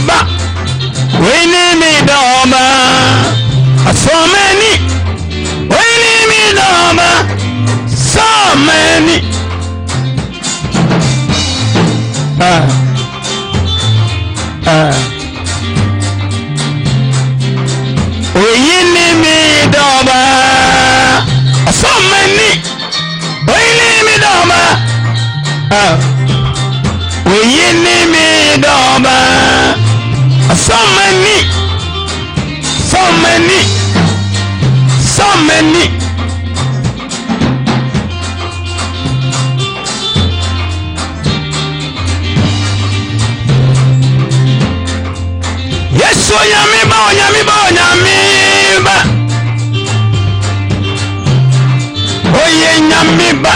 ba wini mi doma so many wini mi doma so many wini mi doma so many wini mi doma wini mi doma so many so many so many Yesu onyamiba onyamiba onyamiba oye nyamiba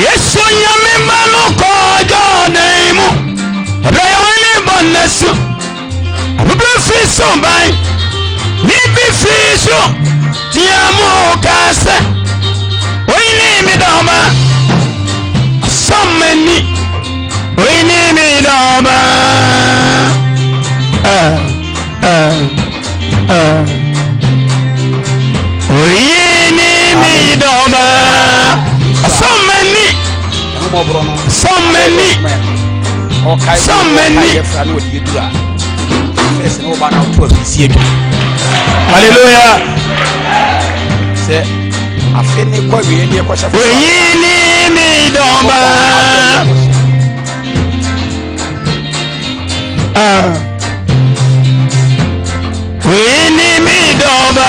Yesu nyamiba no kojo neimu rewani bonesu abubu fiso bai nibi fiso tiamu kase oini mi doma so many oini mi doma oini mi doma so many hallelujah say afeni kwa wiye kwa shafu yini mi doma yini mi doma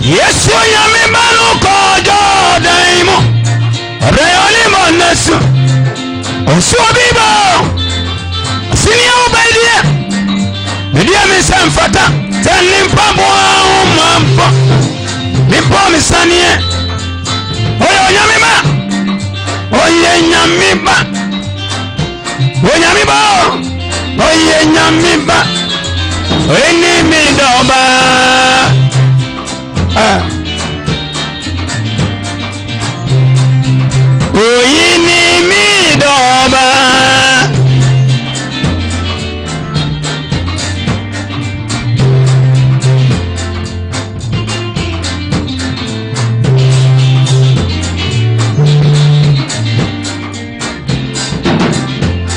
Yesu nyamiba no kojo daimu reoli monesu osuobibo sinia ubaidie media misemfata tenimpa bwa umampo nimpo misanie oyo nyamiba oye nyamiba onyamiba oye nyamiba eni midoba oyini midoba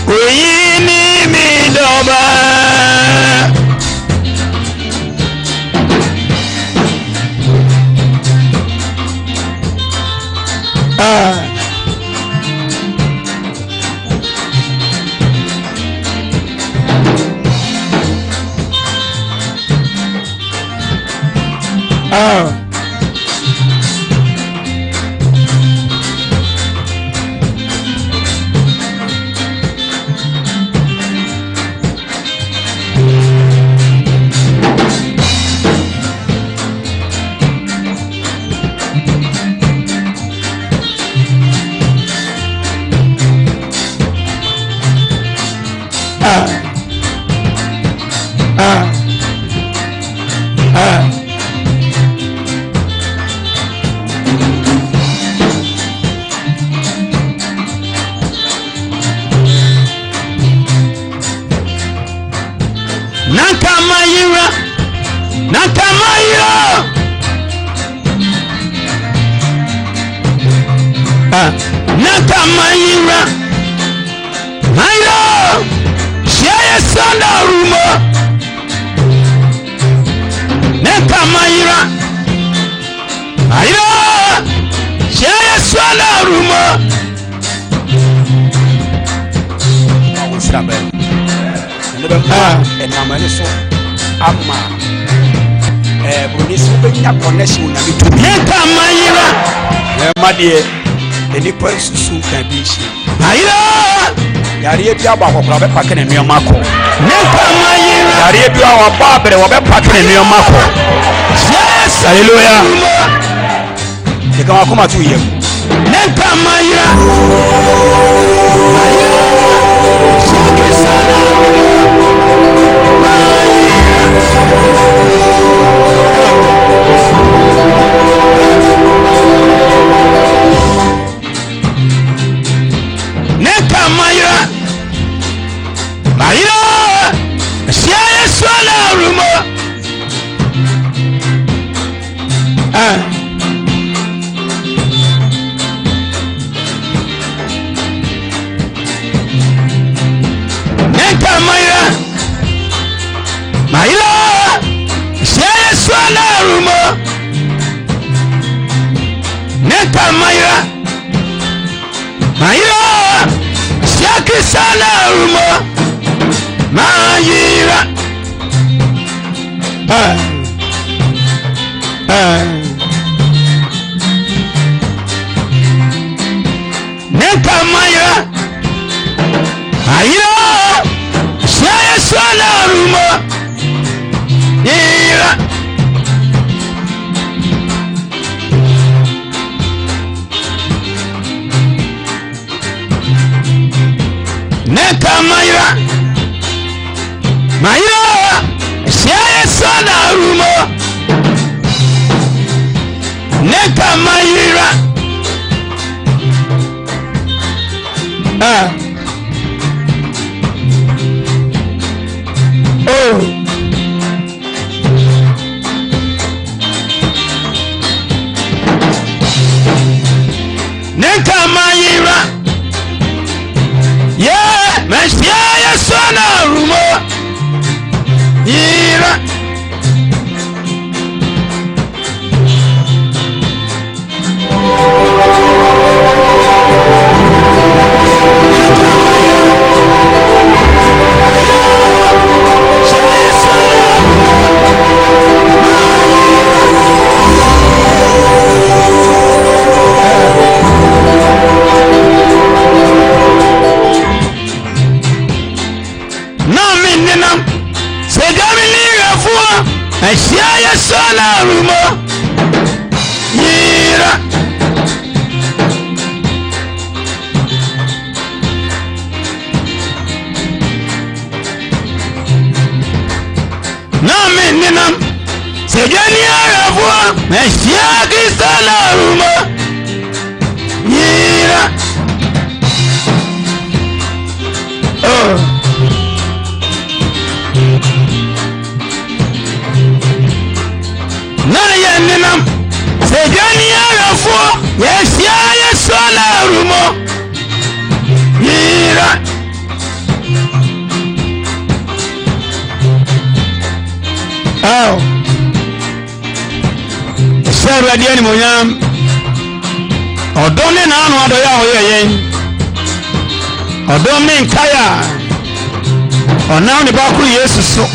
oyini midoba Nakamayira, Nakamayira, Nakamayira, Mayira, Shaya Sanda Rumo, Nakamayira, Mayira, Shaya Sanda Rumo. Enamani so ama bonisi benya connection na bitu Nakamayira, madie enipa susu kan bi shi Mayira, yare bi aba kokora be pack na nneoma akọ Nakamayira, yare bi awa ba abere wo be pack na nneoma akọ. Yes, Hallelujah. De kan akoma tu yem Nakamayira, Mayira, Shaki Sanda Nakamayira, Mayira, Shaya Sanda Rumo. Nakamayira, Mayira, Shaya Sanda Rumo. Nakamayira, Mayira, Shaki Sanda Rumo. Mayira, Nakamayira, Mayira, Shaya Sanda Rumo. Mayira, Nakamayira, Mayira, Shaya Sanda Rumo. Nakamayira, Nakamayira, yeah, Shaya Sanda Rumo. Ira, Shaya Sanda Rumo. Ira, Nami Ninam, Sejani Arafua, Shaki Sanda Rumo. Ira, Naya Ninam, Sejani Arafua, Shaya Sanda Rumo. Ira, Sẹ́rù ẹ̀dí ẹni mò ń yá ọ̀dọ́ ní nàánú adọ́yà ọ̀yẹ́ yẹn ọ̀dọ́ mi nkáyà ọ̀nà nípa kúrò Yéṣu so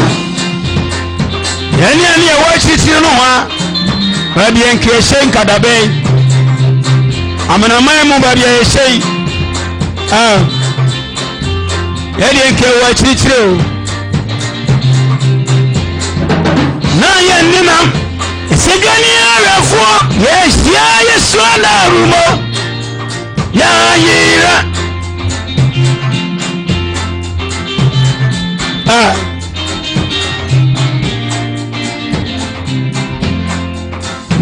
yẹn ní ẹni ẹ̀wọ́ akyirikyiri no hɔ a baabi yɛn nka ɛhyɛ nkadabɛ yi amanaman mu baabi a yɛhyɛ yi yɛde nka ɛwɔ akyirikyiri o na yɛn nenam Sejani Arafua, Shaya Sanda Rumo. Mayira,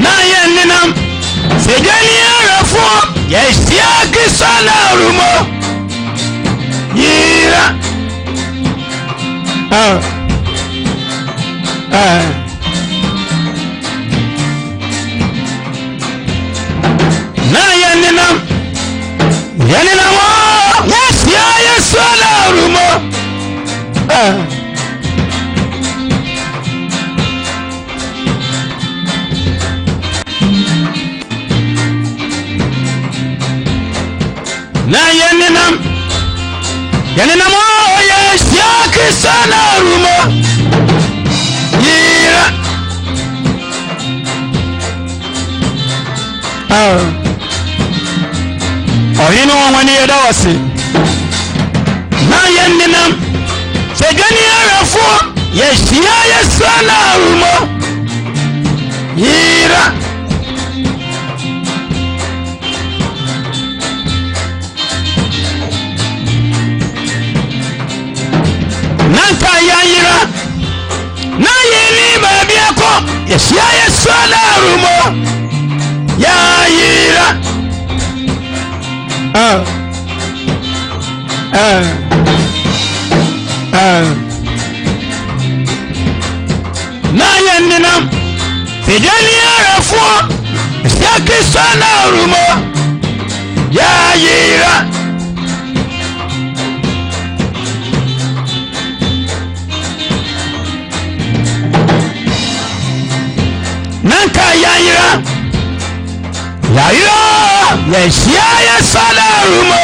Naya Ninam, Sejani yesiaki sana rumo yira na yenina wa yesiaki sana rumo na yenina mo yesiaki sana rumo yira oyino wani yedawasi na yenina segani arafo yesiaki sana rumo yira nanka yayira na yeni babiako yesiaki sana rumo yayira na yenina fideli arafo yesiaki sana rumo yayira nanka yayira yesiaki sana rumo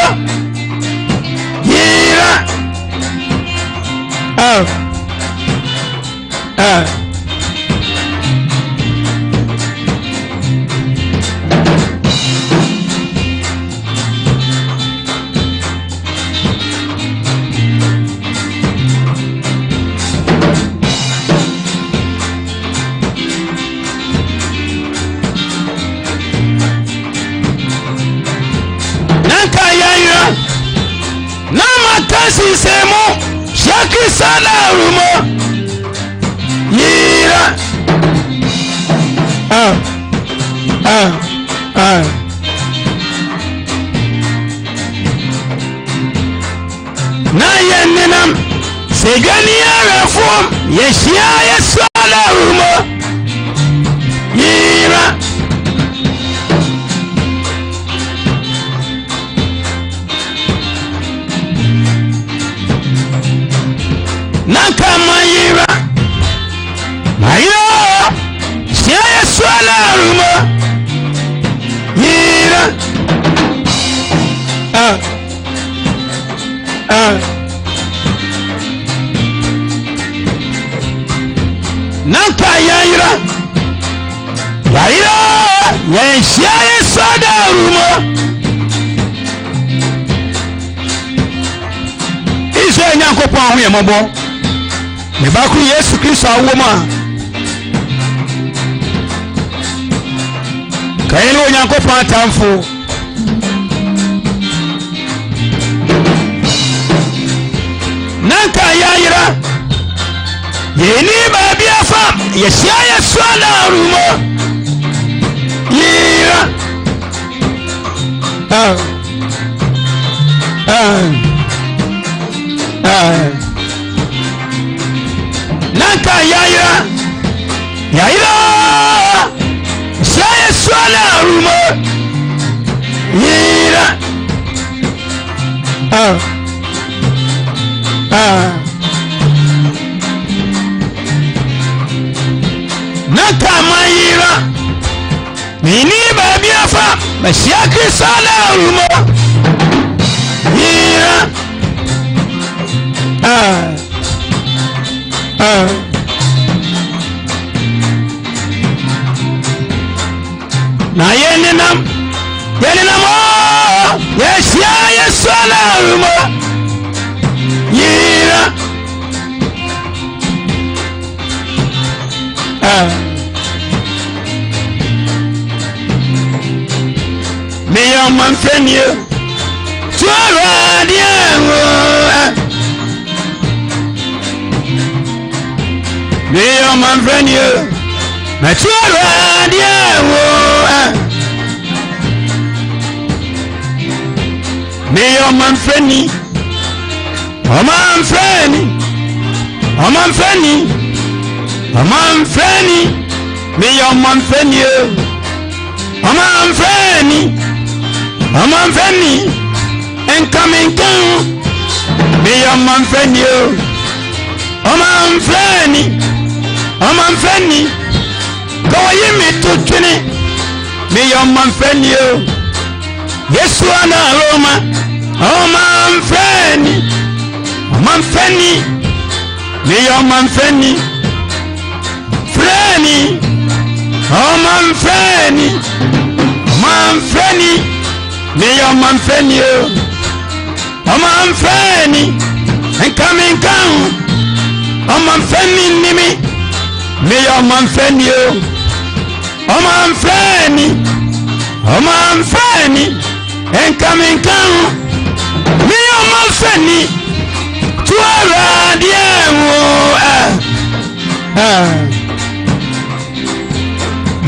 yira na matasi semo yesiaki sana rumo yira na yenina segani arafo yesiaki sana rumo yira nanka mayira yesiaki sana rumo yira nanka yayira yesiaki sana rumo Israel nyankopon ahu yemobo ne ba ku Yesu Kristo awoma kayene onyankopon atamfo nanka yayira yeni babi afa yesiaki sana rumo yira nanka yayira yesiaki sana rumo yira nanka mayira nini babi afa yesiaki sana rumo yira na yenina mo yesiaki sana rumo yira me your man friend you to radio me your man friend you me to radio your man Fanny. Oh man Fanny. Oh man Fanny. Oh man Fanny. Me your man Fanny. Oh man Fanny. Oh man Fanny. And coming down. Me your man Fanny. Oh man Fanny. Oh man Fanny. Go me to Trini. Me your man Fanny. Yes, one Roma. Oh man Fanny. Oh man Fanny. Me your man Fanny. Fanny. Oh man Fanny. Man Fanny. Me your man Fanny. Oh man Fanny. And coming down. Oh man Fanny Nimi. Me your man Fanny. Oh man Fanny. Oh man Fanny. And coming down. Me your man Fanny. To around the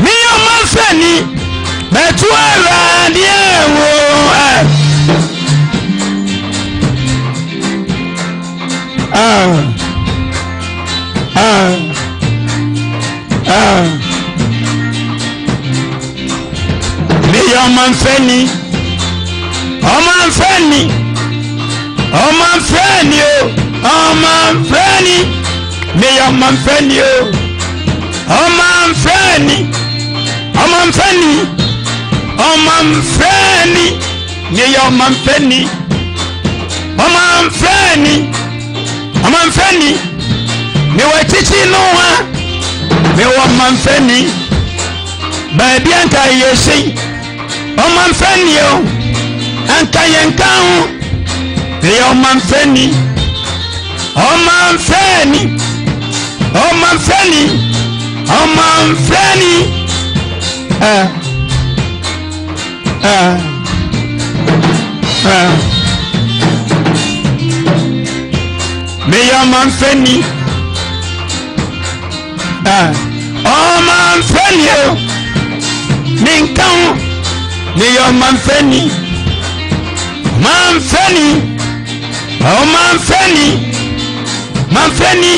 me your man Fanny. But to around the me your man Fanny. Oh man Fanny. Oh man Fanny. Oh man Fanny. Me your man Fanny. Oh man Fanny. Oh man Fanny. Oh man Fanny. Me your man Fanny. Oh man Fanny. Oh man Fanny. Me wa chichi no wa. Me wa man Fanny. Baby anka yesi. Oh man Fanny. Anka yenka. Me your man Fanny. Oh man Fanny. Oh man Fanny. Oh man Fanny. Me your man Fanny. Oh man Fanny. Ninkan. Me your man Fanny. Man Fanny. Oh man Fanny. Man Fanny.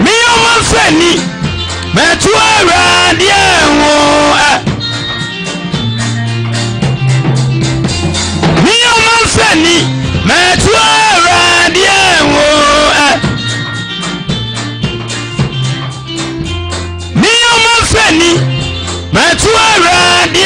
Me your man Fanny. Me to around the me your man Fanny. Me to around the me your man Fanny. Me to around the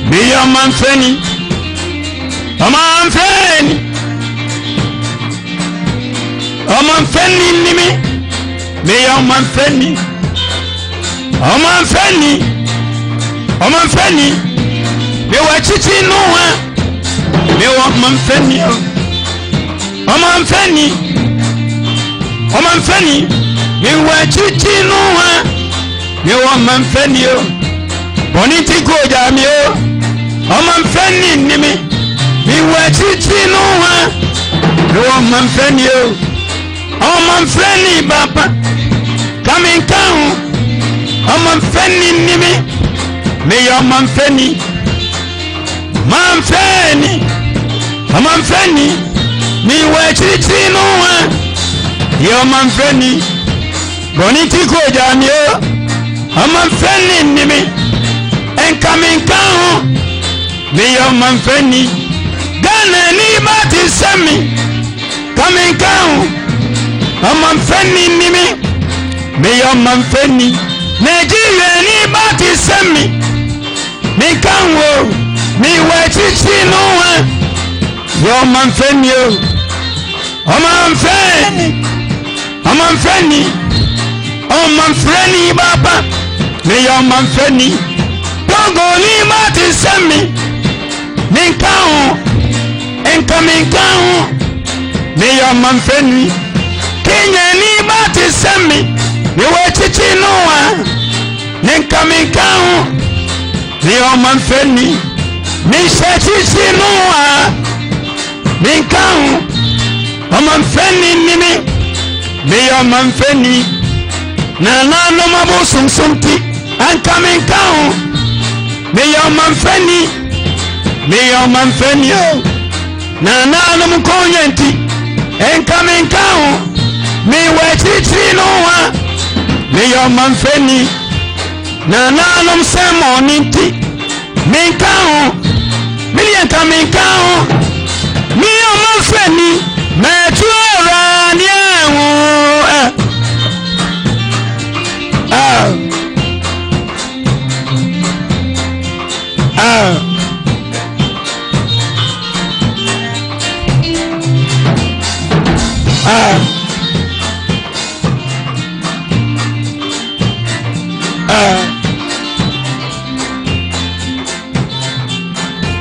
me your man Fanny. Oh man Fanny. Oh man Fanny Nimi. Me your man Fanny. Oh man Fanny. Oh man Fanny. Me wa chichi no wa. Me wa man Fanny. Oh man Fanny. Oh man Fanny. Me wa chichi no wa. Me wa man Fanny. Boniti ko jami o. Oh man Fanny Nimi. Me wa chichi no wa. Me wa man Fanny. Oh man Fanny Papa. Coming down. Oh man Fanny Nimi. Me your man Fanny. Man Fanny. Oh man Fanny. Me wa chichi no wa. Your man Fanny. Boniti ko jami o. Oh man Fanny Nimi. And coming down. Me your man Fanny. Gana ni bati semi. Coming down. Oh man Fanny Nimi. Me your man Fanny. Nigeria ni bati semi. Me kanwo. Me wa chichi no wa. Your man Fanny. Oh man Fanny. Oh man Fanny. Oh man Fanny Baba. Me your man Fanny. Togo ni bati semi. Me kanwo. Enka me kanwo. Me your man Fanny. Kenya ni bati semi. Me wa chichi no wa. nenka menka ho me omamfani me shachisi noa menka ho omamfani nimi me omamfani na no mabo sumsumti anka menka ho me omamfani o na no mkonyanti enka menka ho me wachisi noa me omamfani na no msemoninti menka ho milienta menka ho me omamfani metuara ni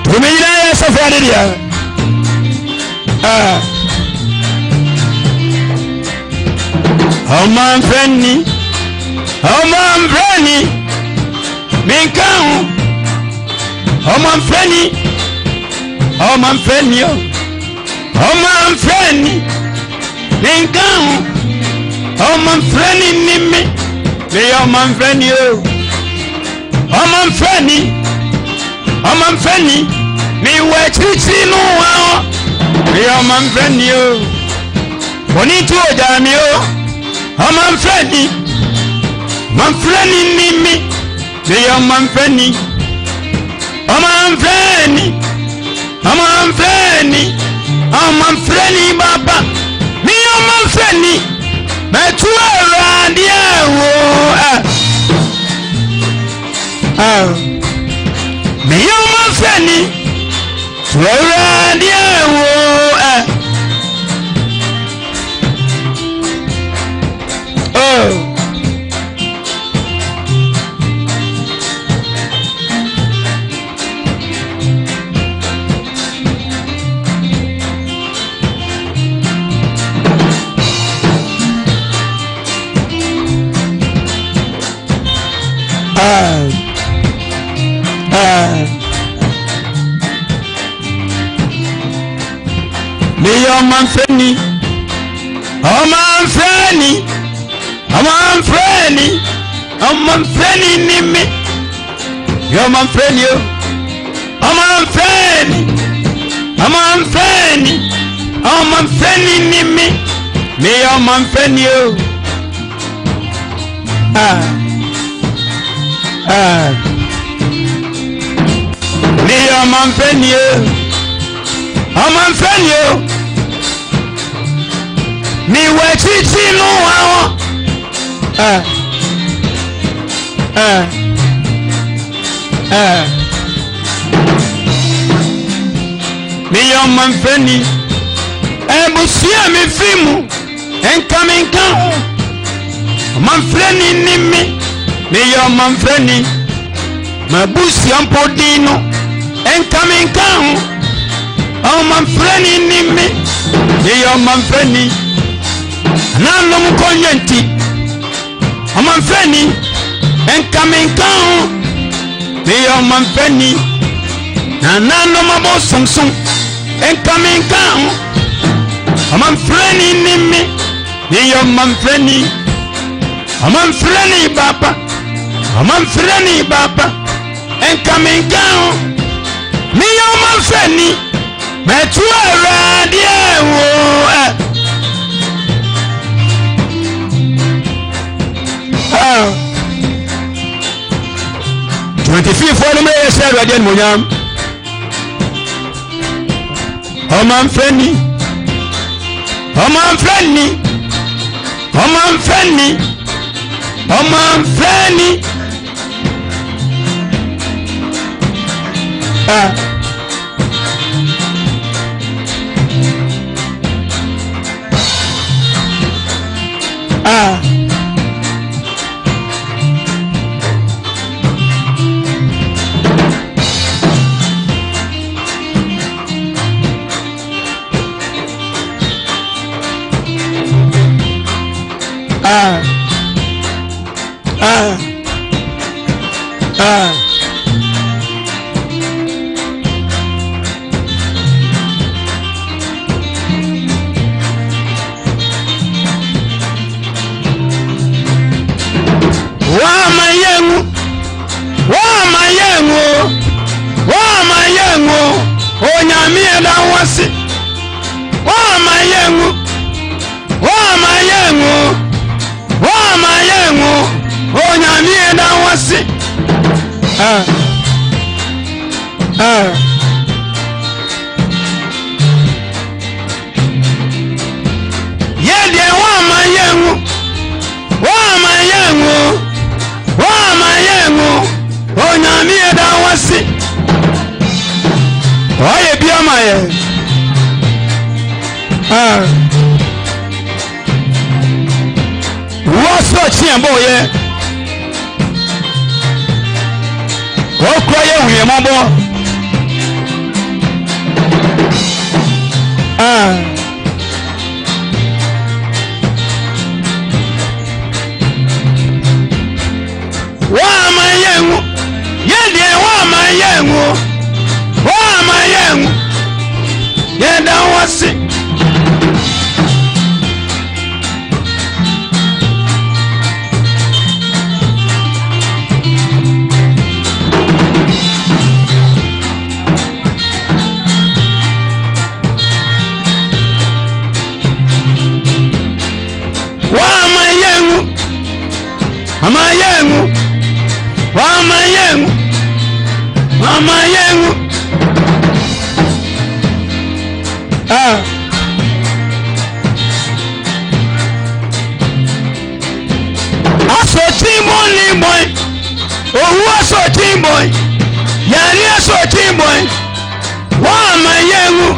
Tumejina safari dia omamfani menka ho omamfani menka ho omamfani nimi me omamfani o omamfani me wachiti no wa me omamfani o oni tu ojami o omamfani nimi me omamfani baba me omamfani metuara dia me omamfani tuara dia me omamfani nimi yo omamfani o omamfani nimi me omamfani o me omamfani o me wachiti no wa me omamfani ebusia me fimu enka menka ho omamfani nimi me omamfani mabusia mpodino enka menka ho omamfani nimi me omamfani nano mkonyanti omamfani enka menka ho me omamfani na nano mabo sumsum enka menka ho omamfani nimi me omamfani baba enka menka ho me omamfani metuara dia 25 no me share radio monyam omamfani onyamie da wasi wa mayengu onyamie da wasi yede wa mayengu onyamie da wasi oye biama ye woso chiembo ye okro ye huye mobo wa mayengu yede wa mayengu yeda wasi amayengu asotimoni boy owu asotimboy yari asotimboy wa amayengu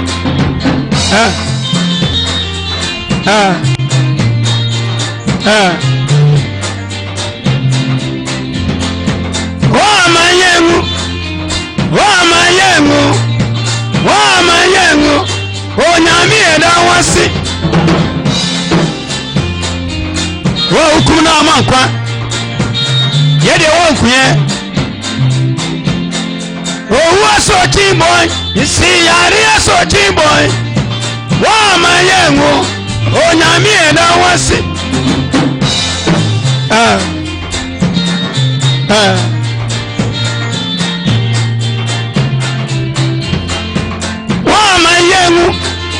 wa mayengu onyamie da wasi wa ukuna amankwa yede wo nkuye owu asotimboy isi yari asotimboy wa mayengu onyamie da wasi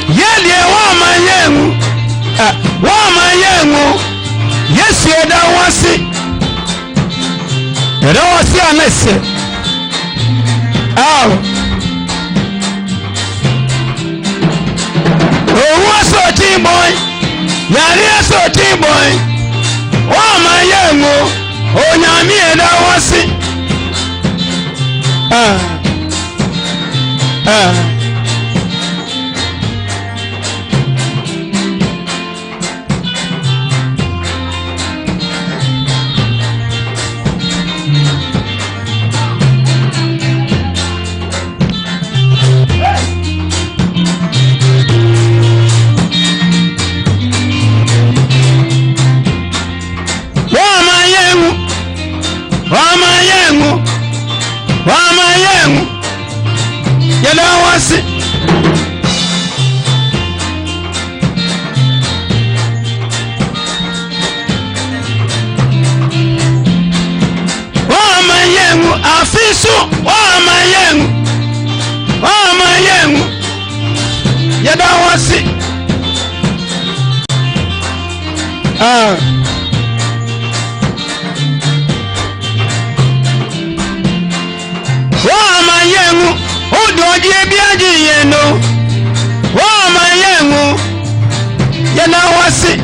yele wa mayengu yesu eda wasi anese owu asotimboy yari asotimboy wa mayengu onyami eda wasi yeda wasi wa mayengu afisu wa mayengu yeda wasi wa mayengu odoje biaji yeno wa mayengu yeda wasi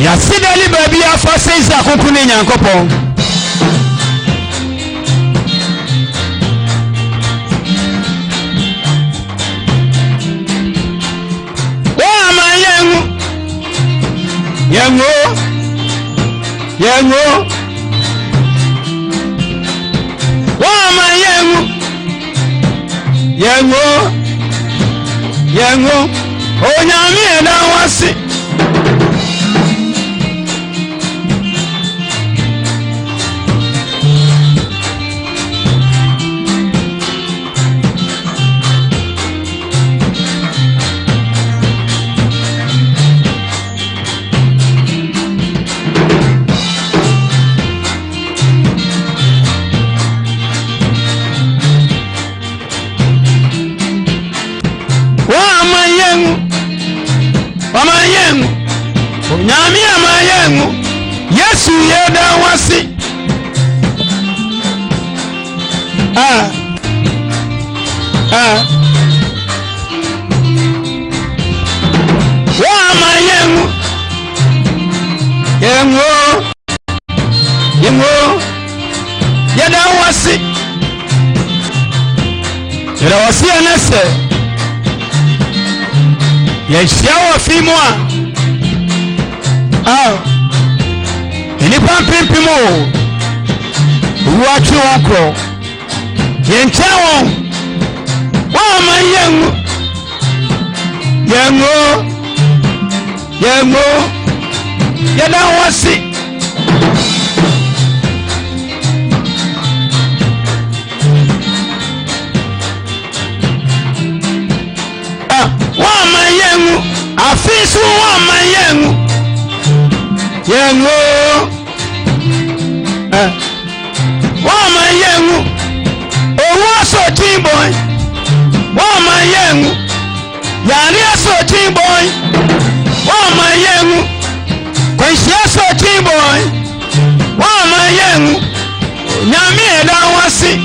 yasideli baby afase isa kunkuni nyankopon wa mayengu yengo wa mayengu yengo onyami eda wasi Yesu yeda wasi wa mayengu yengo yeda wasi anese yeshawa fimwa inipa pimpimo uwachi wako yenchawo wa mayengu yengo yeda wasi wa mayengu afisu wa mayengu yengo wa mayengu owo so timboy wa mayengu yari so timboy wa mayengu kwenshia so timboy wa mayengu nyami eda wasi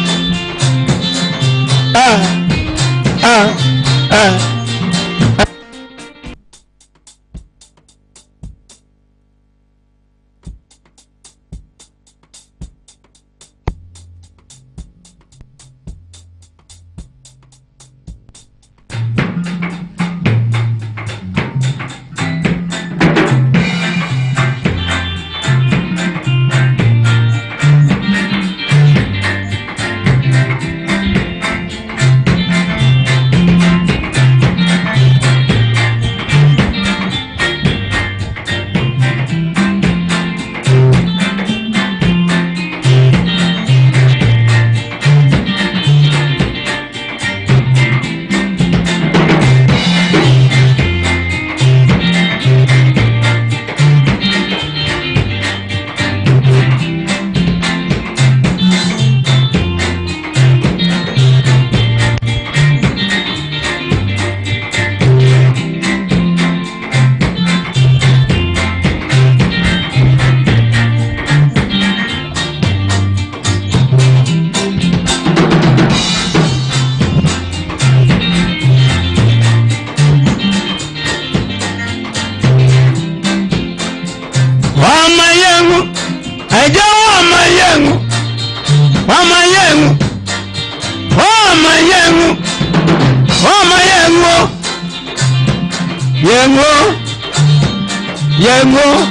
yengo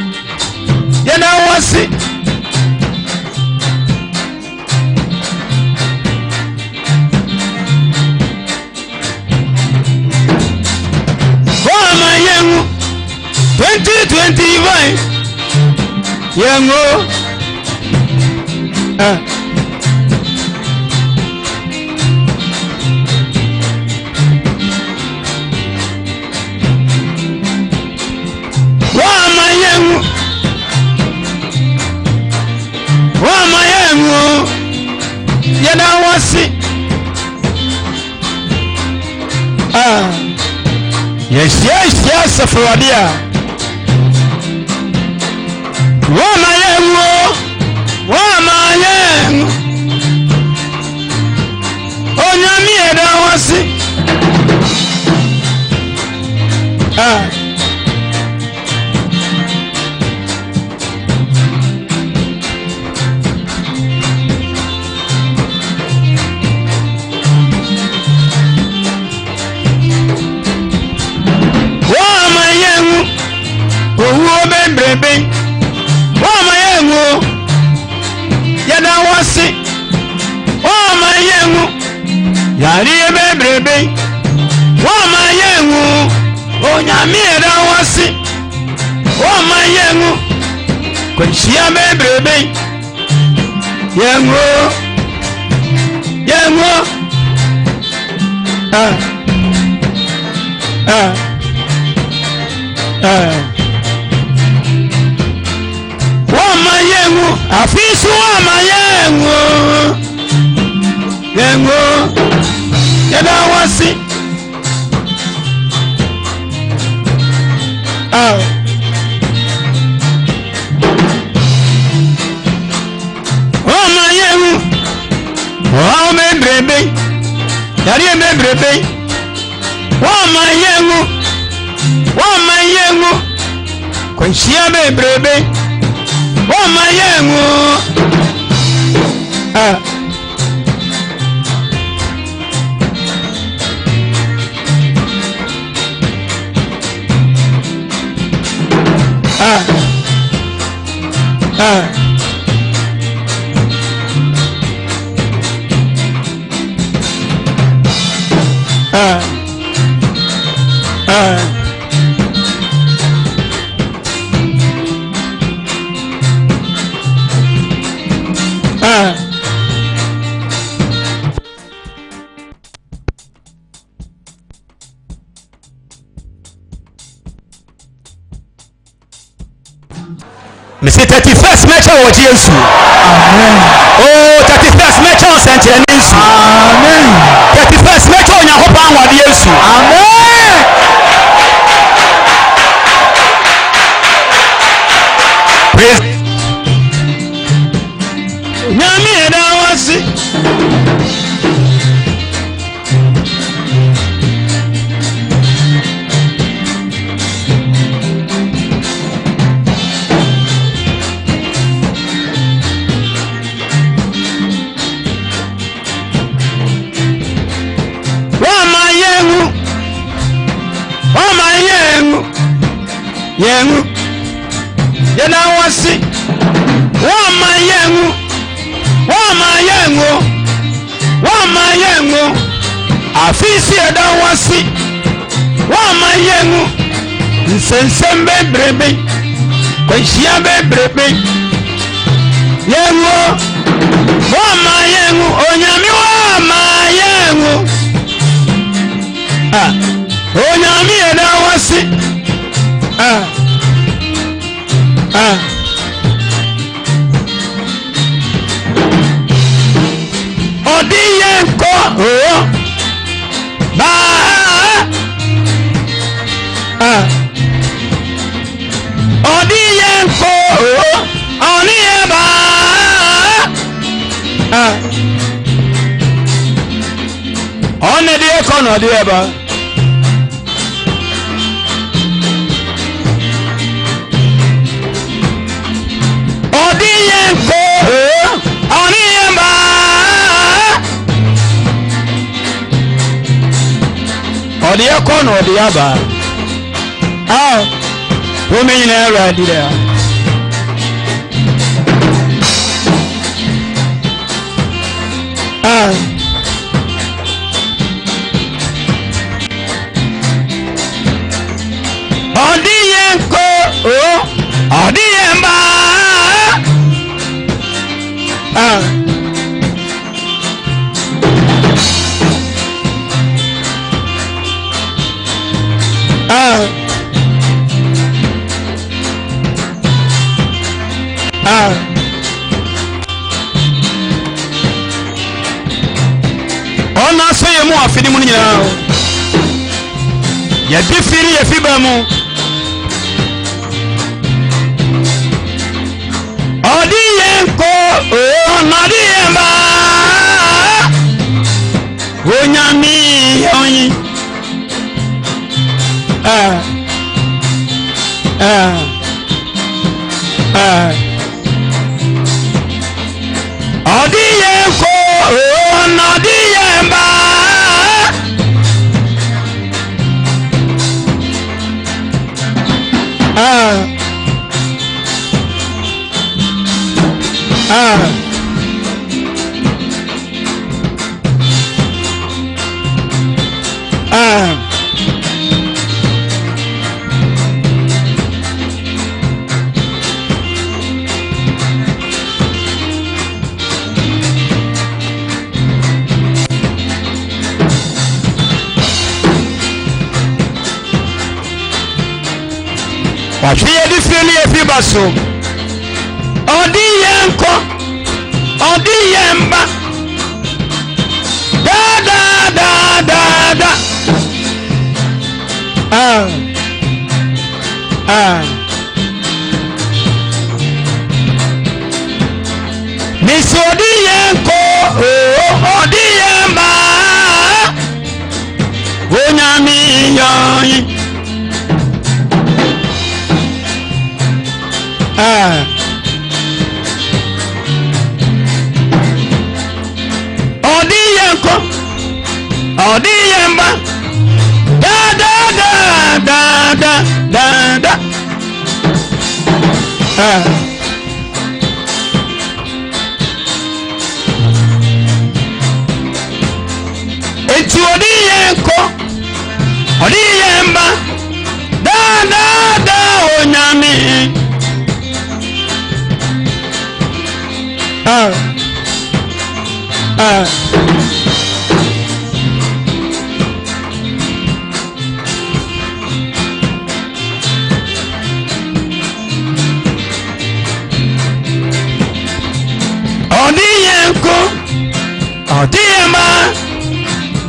yeda wasi wa mayengu 2025 yengo yeda wasi yeshia safradia wa mayengu onyami yeda wasi bebe wa mayengu yeda wasi wa mayengu yari bebe wa mayengu onyami yeda wasi wa mayengu kwenshia bebe yengu wa mayengu afisu wa mayengu yeda wasi bebrebe yare bebrebe wa mayengu kwanhia bebrebe wa mayengu Mesi 31st mecha wo Yesu. Amen. Oh 31st mecha o sentere ni nsu. Amen. 31st mecha o Nyankopon anwade Yesu. Amen. Praise. Nyame eda wasi. Yengu yena wasi wa mayengu afisi eda wasi wa mayengu nsensem bebrebe kwanhia bebrebe yengu wa mayengu onyame wa mayengu onyame eda wasi Odiyenko ba Odiyenko onieba onedieko no odieba Odia kono odia ba women in era there Odiyenko odiyemba ona so ye mu afidi mu nyina ya difiri ye fiba mu odiyenko onadiyemba onyami onyi odiyenko onadiyemba Wahye di fili efiba so odiyenko odiyemba da Miss odiyenko odiyemba onyami yoyi odiyenko odiyemba da da da da da da da eti odiyenko odiyemba da da da onyami odiyenko odiyemba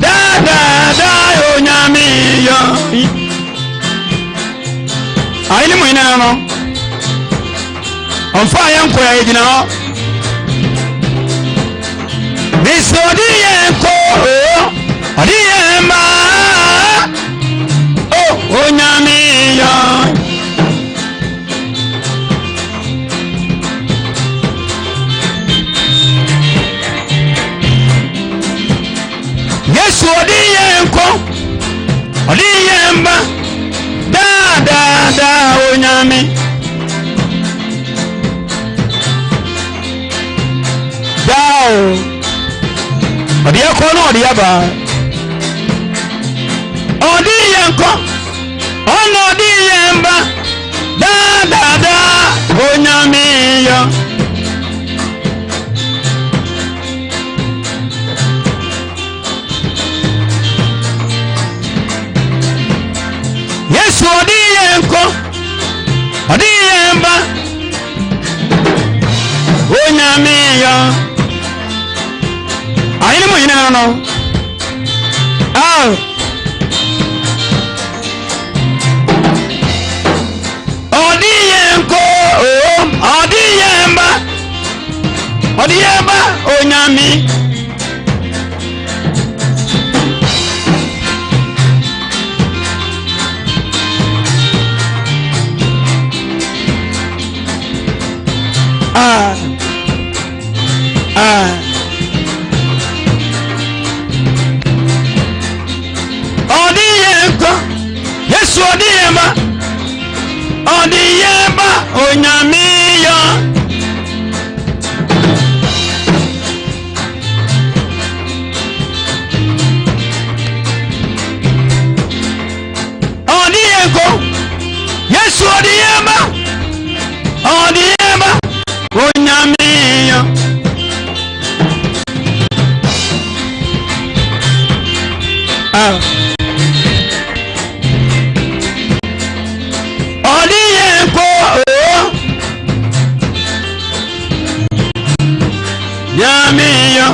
da da da onyami yo ayini mu ina no onfa yanko ya gina no Miss odiyenko odiyemba onyami yo Yesu odiyenko odiyemba da da da onyami dao odiyenko no odiyaba odiyenko ono odiyemba da da da onyami yo Yesu odiyenko odiyemba onyami yo ayini mu ina no odiyenko odiyemba onyami odiyenko Yesu odiyemba onyami yo odiyenko Yesu odiyemba onyami yo odiyenko nyami yo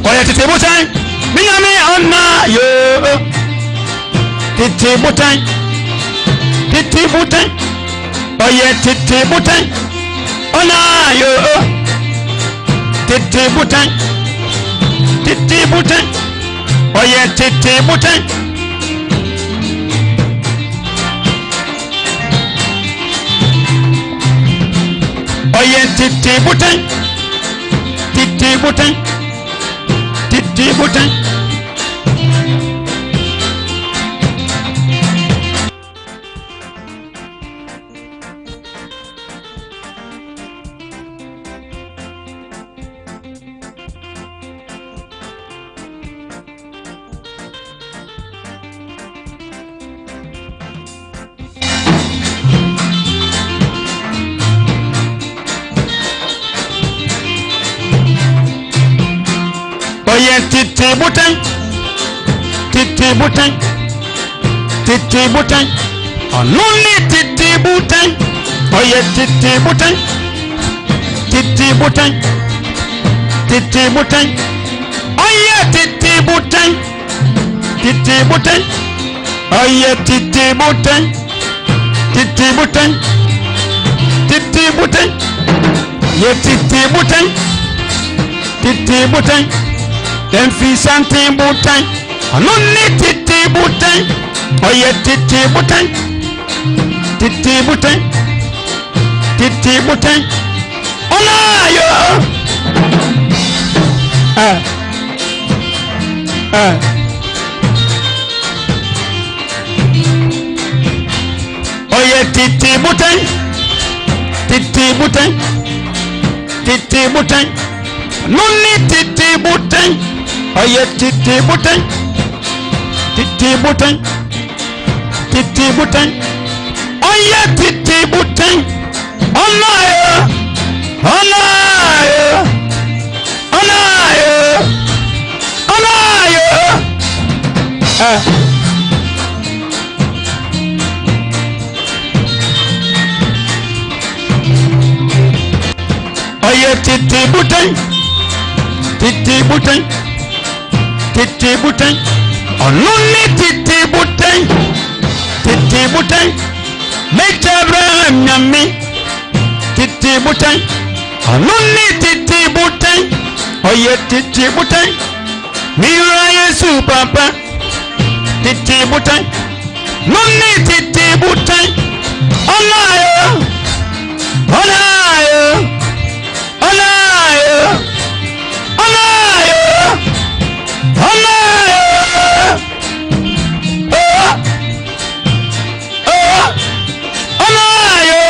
oya tete butan minyame onna yo tete butan oya tete butan onna yo tete butan oya tete butan oya tete butan Oye titi butan. Titi butan. Titi butan. Onuni titi butan. Oye titi butan. Titi butan. Titi butan. Oye titi butan. Titi butan. Oye titi butan. Titi butan. Titi butan. Ye titi butan. Titi butan. Enfi santi butan. Onuni titi butan. Oye titi butan. Titi butan. Titi butan. Onayo. Oye titi butan. Titi butan. Titi butan. Nuni titi butan. Oye titi butan. Titi butan. Titi butan. Oye titi butan. Onayo. Onayo. Onayo. Onayo. Oye titi butan. Titi butan. Titi butan. Onuni titi butan. Titi butan. Make Abraham nyami. Titi butan. Onuni titi butan. Oye titi butan. Mira Yesu papa. Titi butan. Nuni titi butan. Onayo. Onayo. Onayo. Onayo. Onayo. Onayo.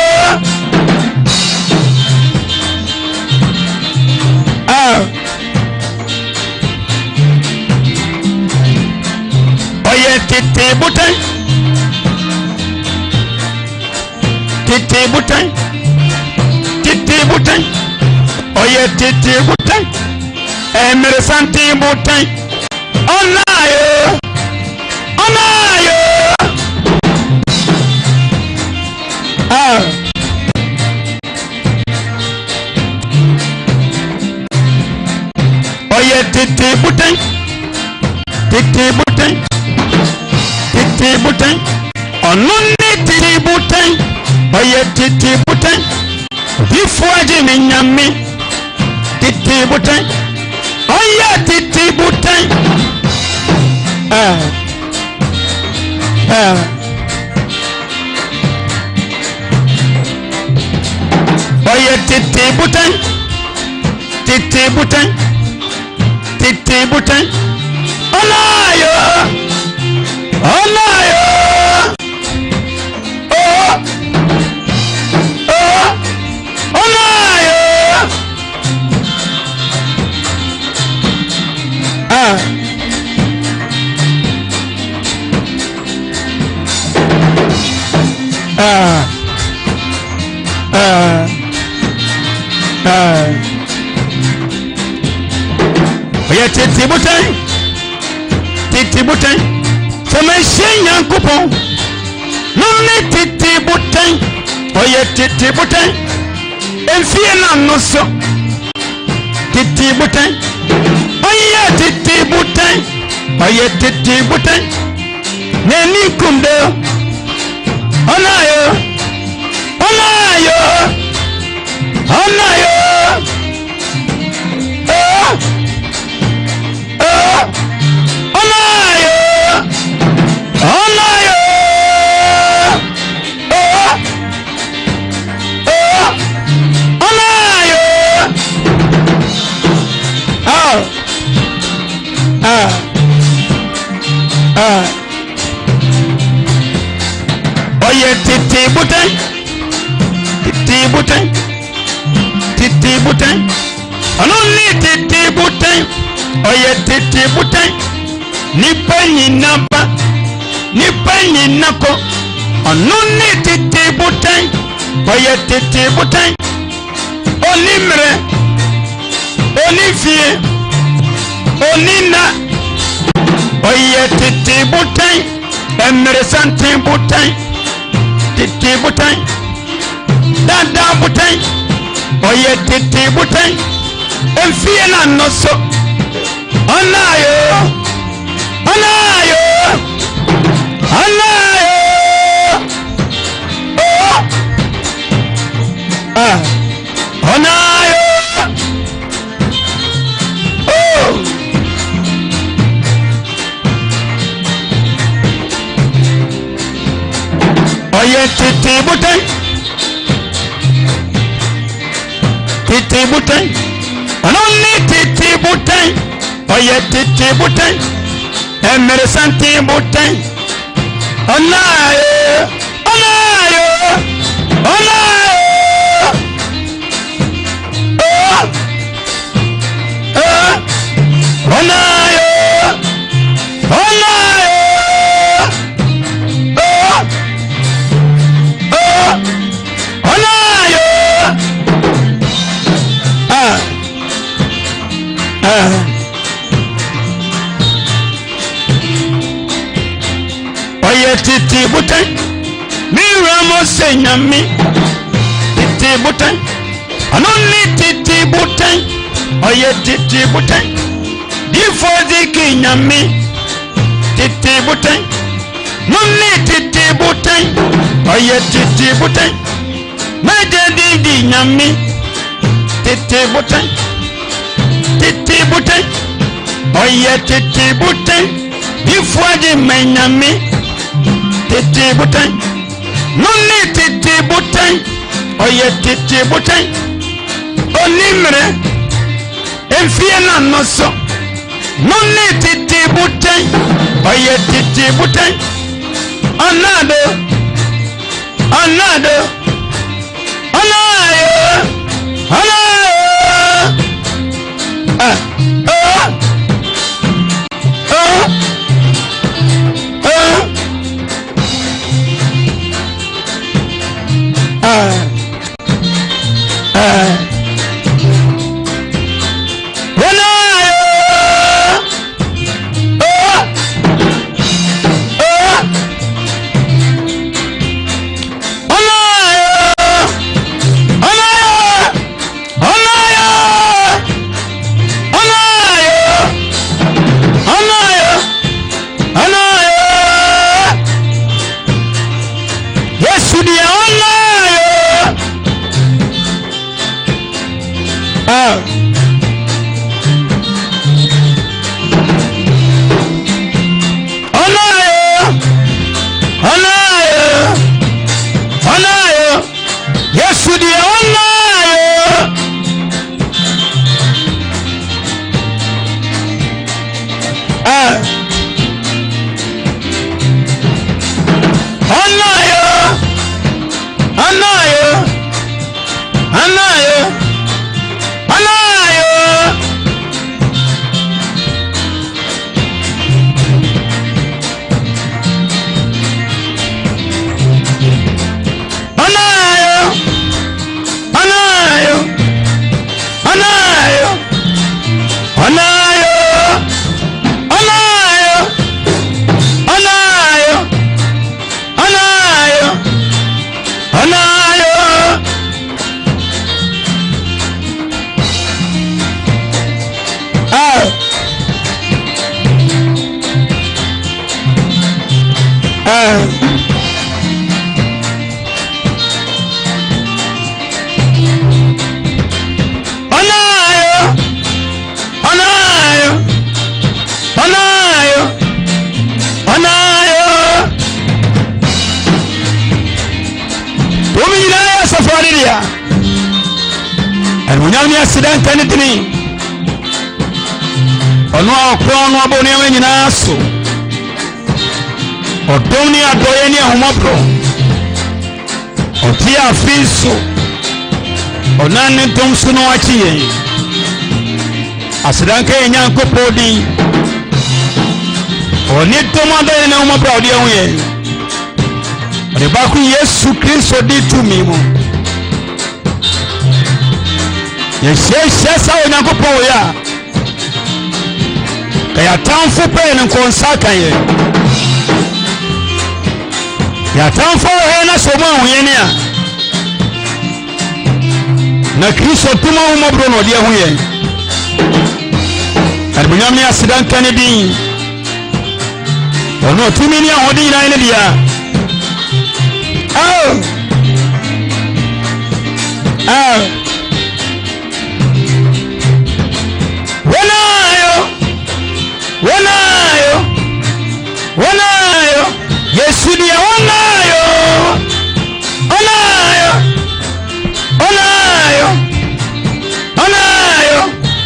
Oye titi butan. Titi butan. Titi butan. Oye titi butan. Emre santi butan. Onayo. Onayo. Oye titi butan. Titi butan. Titi butan. Onuni titi butan. Oye titi butan. Vifuaji minyami. Titi butan. Oye titi butan. Oye titi butan. Titi butan. Titi butan. Onayo. Onayo. Oh. Oh. Onayo. Oye titi butan. Titi butan. Semeshinya kupon. Nuni titi butan. Oye titi butan. Enfiena noso. Titi butan. Oye titi butan. Oye titi butan. Neni kumbe. Onayo. Onayo. Onayo. Onayo. Onayo. Onayo. Oye titi butan. Titi butan. Titi butan. Onuni titi butan. Oye titi butan. Nipa nyinaba. Nipa nyinako. Onuni titi butan. Oye titi butan. Onimre. Onifie. onina oye titi butan emere santen butan titi butan dada butan oye titi butan emfie na noso onayo onayo onayo onayo oye titi butan ononi titi butan oye titi butan emere santi butan onayo onayo onayo onayo onayo onayo oye titi butan mi ramo senyami titi butan anoni titi butan oye titi butan difozi kinyami titi butan noni titi butan oye titi butan majedi di nyami titi butan oye titi butan difozi menyami titi butan noni titi butan oye titi butan onimre enfie na noso noni titi butan oye titi butan anado onayo Yesu di Munyami accident anything. Ono akron wa boni we nyina so. Odoni adoye ni ahomopro. Oti afiso. Onane tomso no achiye. Accident ke nyankopodi. Oni tomado ne ahomopro odi ehwe. Ode ba ku Yesu Kristo di tumi mu. Yes, sa onyankopon ya kaya tamfo pe ne konsa kan ye ya tamfo he na so ma huye ne a na Kristo tuma wo mobro no de ho ye arbunyam ne asidan kan din ono tumi ni ahodi na ne dia Wanayo Yesu dia wanayo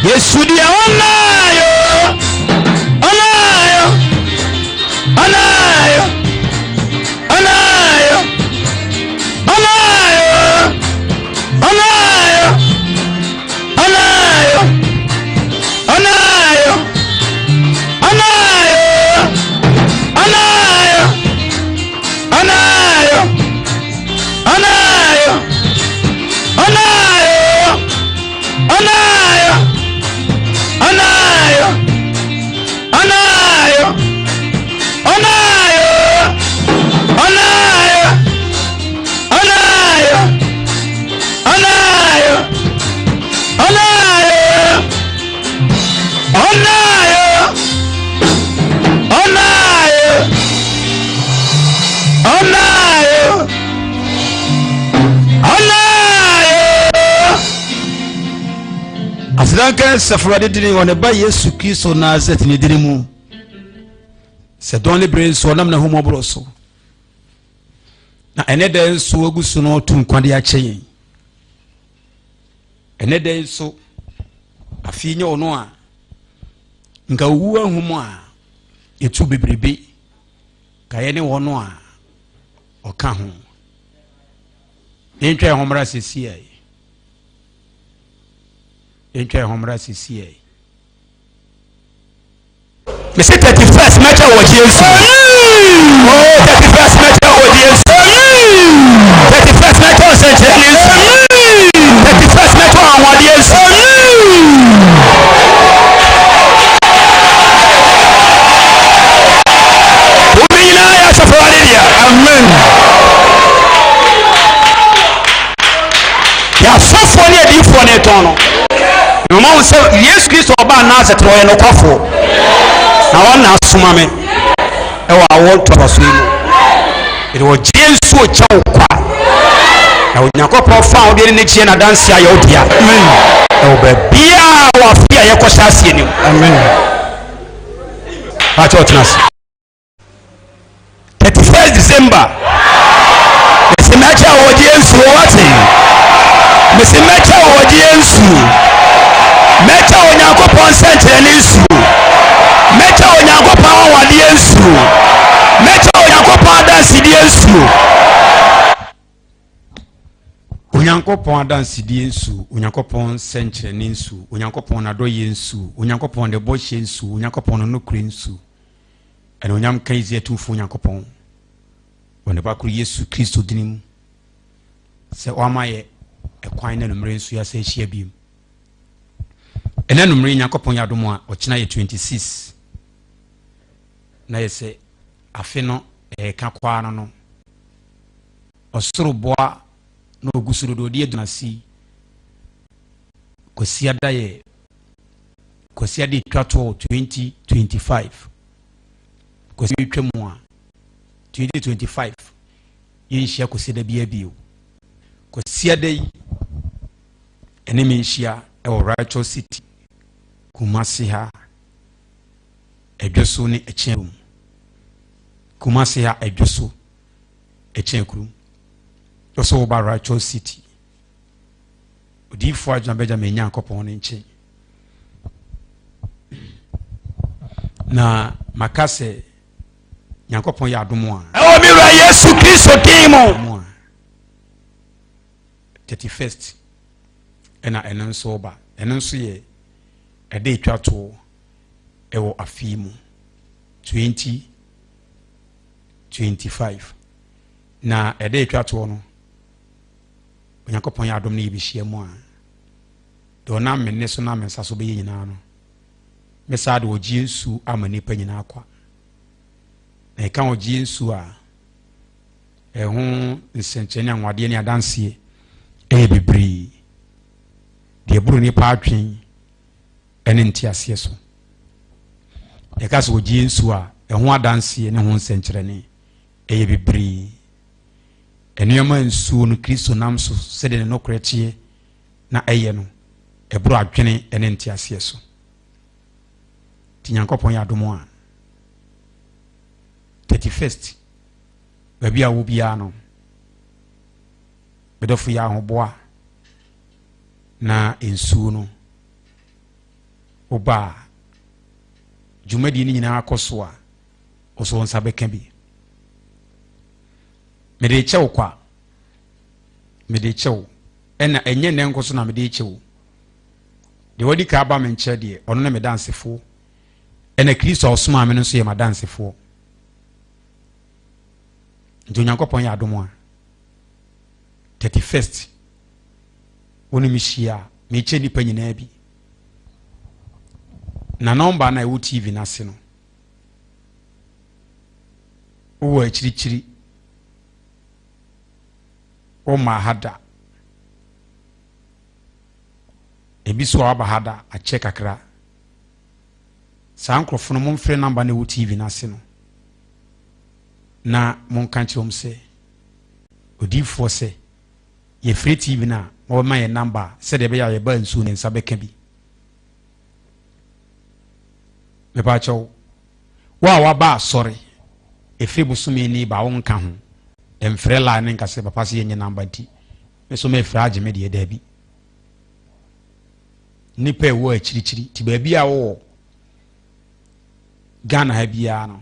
Yesu dia wanayo Asidanka safrade dini wone ba Yesu Kristo Nazareth ni dini mu se don le brain so nam na homo broso na ene den so agusu no tu nkwade a kyen ene den so afi nye ono a nka wu ahumo a etu bebrebe ka ye ne wono a oka ho entwe homra sesi ai entwe homra sisi ai me say 31st match wa Jesus oh 31st match wa Jesus 31st match wa Saint Denis 31st match wa Jesus umina ya safari amen ya sofo ni edifo ne tono no ma say Yesu Kristo oba Nazareth ro ye no kwafo na wana asuma me e wa awo tobaso yi e wo Jesu o cha okwa na onyakopo fa odi ne chie na dance ya odia amen e wo ba bia wa fia ye ko sasie ni amen ba church nas 31st December ese mecha wo Jesu wati ese mecha wo Jesu mecha onyankopon sentre nisu mecha onyankopon wade Yesu mecha onyankopon adansi di Yesu onyankopon adansi di Yesu onyankopon sentre nisu onyankopon ado Yesu onyankopon de bo Yesu onyankopon no kure nsu ene onyam kan izi etumfo onyankopon wone ba kuru Yesu Kristo dinim se o amaye ekwan na numre nsu ya se hia biem ena numre nyakopon yadomo a ochina ye 26 na yese afe no ka kwa no osoro boa na ogusuro do die dunasi kosiada ye kosiada twato 2025 kosiada twemu a 2025 yinhia kosiada bia bio kosiada yi enemi nhia e Righteous City Kumasi ha edwoso ne echiem Kumasi ha edwoso echienkuru yoso ba Righteous City odifo ajna beja menya nkopon ne nche na makase nyankopon ya adomo a o mi ra Yesu Kristo timo 31st ena enenso ba enenso ye ede twato ewo afimu 2025 na ede twato no onyankopon ya adom na yebihia mu a do na menne so na mensa so be nyina no mesade ogye nsu ama nipa nyina akwa na eka ogye nsu a ɛho nsɛnkyɛnne anwadeɛ ne adanseɛ ɛyɛ bebree deɛ buru nipa atwen ɛne nteaseɛ so ɛka sɛ ogye nsu a ɛho adanseɛ ne ho nsɛnkyerɛnne ɛyɛ bebree ɛnneɛma nsuo no Kristo nam so sɛdeɛ ne nokorɛ teɛ na ɛyɛ no ɛboro adwene ɛne nteaseɛ so nti Nyankopɔn yɛ adom a 31st baabi a wo biara no bɛdɔfo yɛ ahoboa na nsuo no woba dwumadi no nyinaa akɔ so a ɔso nsa bɛka bi mede kyɛw kwa mede kyɛw ɛna ɛnyɛ nɛ nko so na mede kyɛw de wadi ka ba me nkyɛ deɛ ɔno na me dansefo ɛna Kristo ɔsoma me no so yɛ ma dansefo nti Onyankopɔn yɛ adom a 31st woni mi hyia me kyɛ nipa nyinaa bi na number na ɛwɔ TV na se no wo akyirikyiri o ma hada ebi so aba hada a check kakra saa nkrofo no momfrɛ number na ɛwɔ TV na se no na monka kyerɛm sɛ odiifoɔ sɛ yɛfrɛ TV na wɔma yɛ number sɛdeɛ ɛbɛyɛ a yɛba nsuo ne nsa bɛka bi mepa kyɛw wo a waba asɔre ɛfiri bosome ni ba wo nka ho ɛmfrɛ line ne nka sɛ papa sɛ yɛnyɛ number nti me so mɛfrɛ agye me deɛ daabi nipa ɛwɔ akyirikyiri nti baabi a wowɔ Ghana ha biara no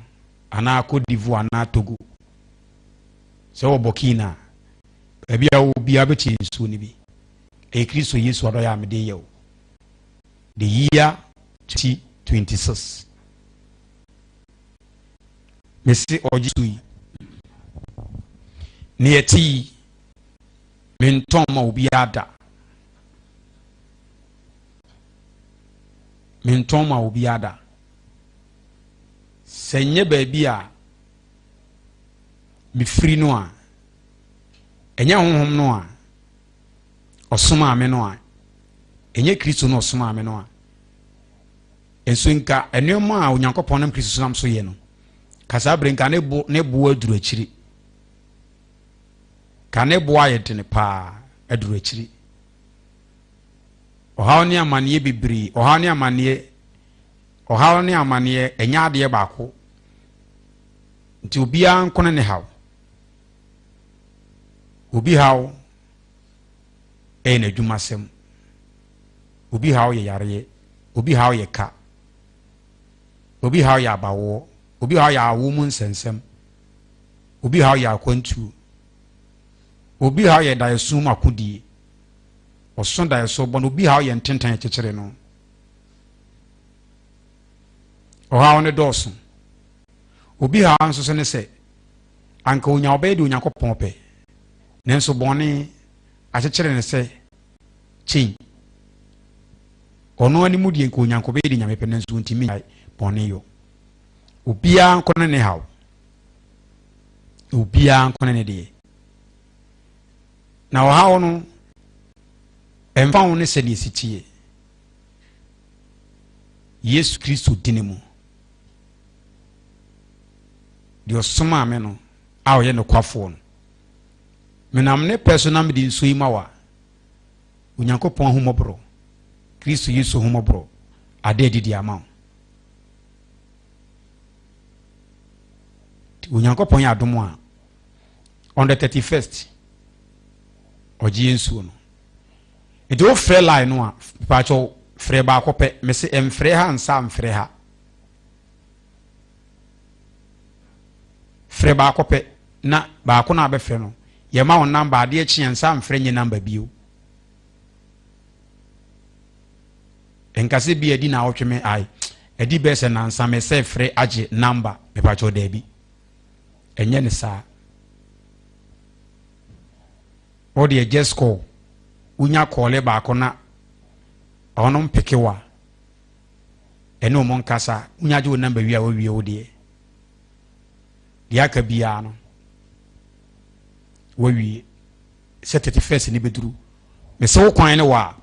ana Côte d'Ivoire ana Togo sɛ wɔ Burkina baabi a wo biara bɛtie nsuo no bi ɛyɛ Kristo Yesu adɔyɛ a mede yɛ wo the year 2026 mesi ɔgye so yi ne yɛte yi mentɔn ma obi ada mentɔn ma obi ada sɛ nyɛ baabi a mefiri no a ɛnyɛ honhom no a ɔsoma me no a ɛnyɛ Kristo no ɔsoma me no a ɛnso nka ɛnneɛma a Onyankopɔn nam Kristo nam so yɛ no kasa bre nka ne bo aduru akyiri ka ne bo ayɛ dene paa aduru akyiri ɔhaw ne amanneɛ bebree ɔhaw ne amanneɛ ɛnyɛ adeɛ baako nti obiara nkone ne haw obi haw ɛyɛ n'adwumasɛm obi haw yɛ yareɛ obi haw yɛ ka obi haw yɛ abawoɔ obi haw yɛ awo mu nsɛnsɛm obi haw yɛ akwantuo obi haw yɛ daeso mu akodie ɔso daeso bɔ no obi haw yɛ ntentan kyekyere no ɔhaw ne dɔɔso obi haw nso so ne sɛ anka onya ɔbɛyɛ de Onyankopɔn pɛ nanso bɔne akyekyere ne sɛ kyen ɔno animu deɛ nka Onyankopɔn bɛyɛ de Nyame pɛ nanso ntimi bɔne yɔ obiara nkɔne ne haw obiara nkɔne ne deɛ na ɔhaw no ɛmfa wo ne sɛ deɛ sitie Yesu Kristo dine mu deɛ ɔsoma me no a ɔyɛ nokwafoɔ no menam ne pɛ so na mede nsuo yi ma wa Onyankopɔn ahomɔborɔ Kristo Yesu ahomɔborɔ ade adidi ama wo Onyankopɔn yɛ adom a on the 31st ɔgye nsuo no ɛde wo frɛ line no a pakyɛw frɛ baako pɛ mese ɛmfrɛ ha nsa mfrɛ ha frɛ baako pɛ na baako na abɛfrɛ no yɛma wo namba adeɛ kyi nsa mfrɛ nye namba bio ɛnkase bi adi na awotwe me ai adi bɛ sɛ nansa me sɛ frɛ agye namba mepakyɛw daabi ɛnyɛ ne saa ɔde just call unya kɔɔle baako na ɔno mpeke wa ene mo nkasa unyaje wo number wi a wo wie wo de aka bia no wo wie se 31st ni beduru me se wo kwan ne wa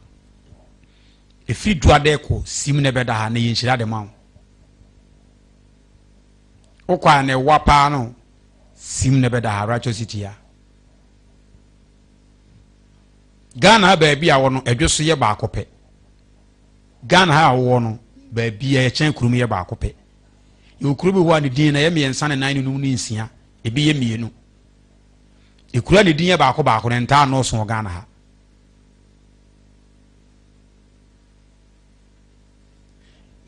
efi duade ko sim ne beda ha na yinhira de ma wo kwan ne wa pa no sim ne beda ha Righteous City ya Ghana ba bia wo no edwoso ye ba akope Ghana ha wo no ba bia ye chen kurum ye ba akope ye kurum bi wa ne din na ye miensa ne nan no ni nsia ebi ye mienu ekura ne din ye ba akọ ne nta no so Ghana ha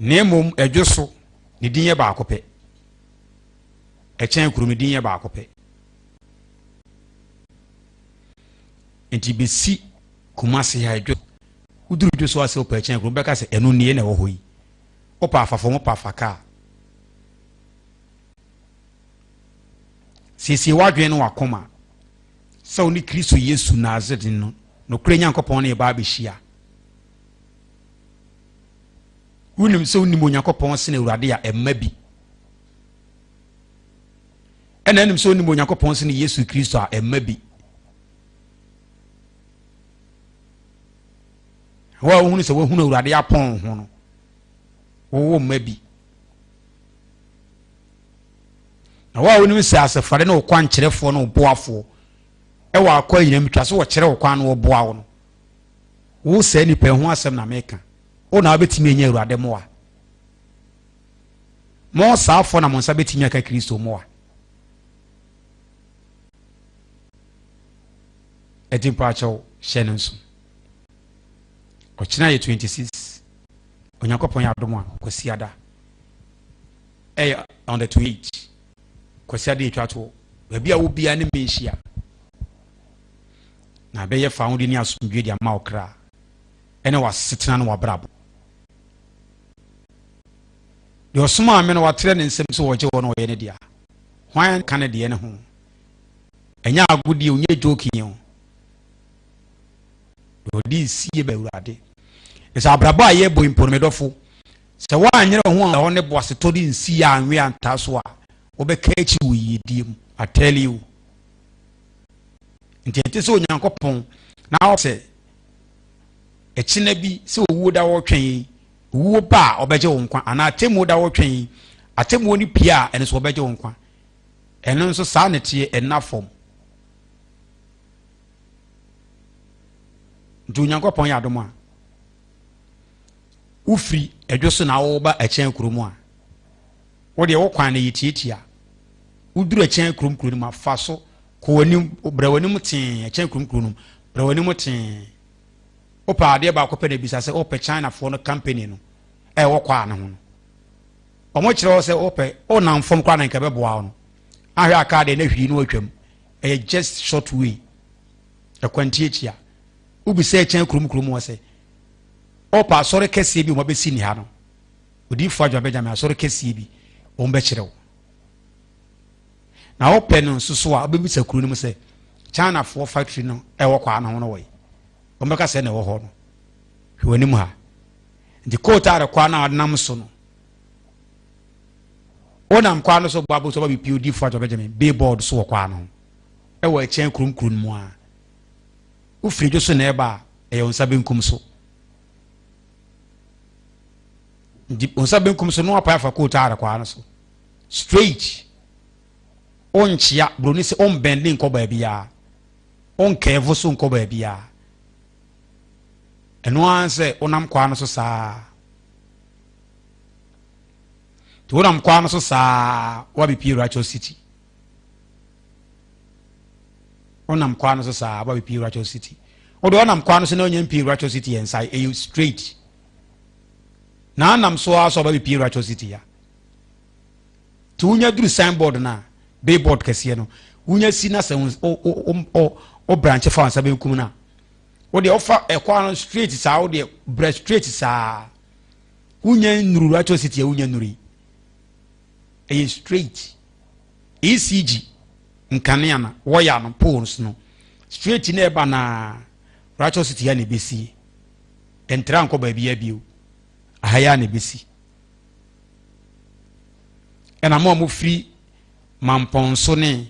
nemom edwoso ne din ye ba akope chen kurum din ye ba akope enti besi Kumasi ha edwo uduru dwoso ase opa chen kurum beka se eno nie na wo hoyi opa afafo mo pa afaka sisi wadwen no wakoma sa oni Kristo Yesu Nazareth no kure Nyankopon na eba abehia unim se unim Nyankopon se na Awurade ya emma bi ena enim se unim Nyankopon se na Yesu Kristo a emma bi wa hunu se wo hunu Awurade ya pon ho no wo mma bi na wa unim se asefare na okwan kyerefo na oboafo ewa akwa yinam twa so wo kyere okwan na oboa wo no wo se ni pe ho asem na meka o na betimi enya Awurade mo a mo saafo na mo nsa betimi aka Kristo mo a edimpa chaw shenenso ochina ye 26 Onyankopon ya adom a kwasiada on the 28 kwasiada etwato babi a wo bia ne menhia na be ye found ni asomdwe dia ma okra ene wasetena no wabrabo de osoma ame no watere ne nsem so woje wo no ye ne dia hwan kan ne de ne ho enya agudi onye joking yo odi sie ba Awurade esa abraba ye bo impormedofo se wa anyere ho a ne boase to di nsi ya anwe antaso a obeka echi wiyediem I tell you ntete so Onyankopon na o se echi na bi se owu da wo twen owu ba obeje wo nkwa ana atemu da wo twen atemu ni pia ene so obeje wo nkwa ene nso sa ne tie enafom nti Onyankopon ya adom a ufri edwoso na wo ba echen kurum a wo de wo kwan na yitietia uduru echen kurum ma fa so ko wani brawani mutin echen kurum brawani mutin opa ade ba ko pe na bisa se opa China for no company no wo kwa na ho no omo kire wo se opa o na mfom kwa na nkabe boa no ahwe aka de na hwi no atwam just short way ekwantietia ubisa echen kurum wo se opa asore kese bi mo be sini ha no odi fo adwa beja me asore kese bi o mbe kire wo na opa no suso a obebisa kuru no se China for factory no wo kwa na ho no we o mbe ka se na wo ho no hwani mu ha ndi kota ara kwa na adnam so no onam kwa no so babo so ba bi POD fo adwa beja me billboard so wo kwa no wo echen kurum mu a ufiri jo so na eba onsa benkum so ndi onsa benkum so no apa afa kota ara kwa no so straight onchia broni se on bending nko ba bia on kevo so nko ba bia eno anse onam kwa no so saa to onam kwa no so saa wa bi pii Righteous City onam kwa no so saa wa bi pii Righteous City odo onam kwa no so na onye pii Righteous City ensai e straight na anam so aso ba bi pii Righteous City ya to unya duru signboard na billboard kese no unya si na se o branch fa ansa benkum na o de ofa ekwa no straight saa o de breast straight saa unya nuru Righteous City ya unya nuri e straight ECG nkane na wire no poles no straight na eba na Righteous City ya ne besi entra nko ba bia bio ahaya ne besi ena mo free mamponso ne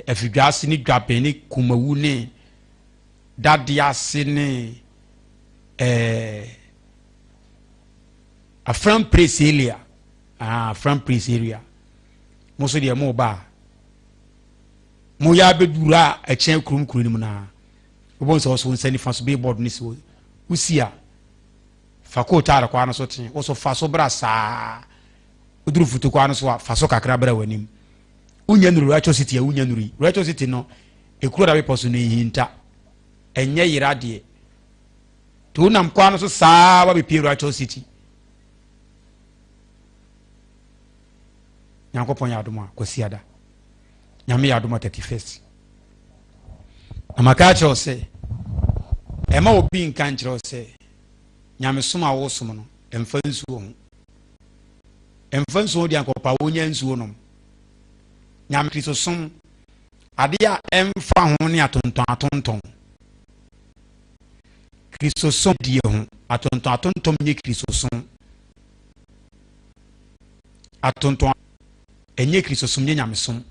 afidwase ne dwape ne kumawu ne dadiase ne a from place area from place area mo so de mo ba mo ya bedura a chen kurum ni mu na obon so nsani fa so billboard ni so usia fa ko tara kwa no so ten wo so fa so bra saa uduru futu kwa no so fa so kakra bra wanim unya nuru Righteous City ya unya nuru Righteous City no ekuro da be poso ne hinta enye yirade to nam kwa no so saa ba be pie Righteous City Nyankopon ya adoma kwasiada nyame ya adoma 31st amaka cho se ema obi nkan kiro se nyame soma wo som no emfa nsuo di ankopa wonya nsuo no nyame Kristo som ade a emfa ho ne atonton Kristo som die ho atonton nye Kristo som atonton enye Kristo som nye nyame som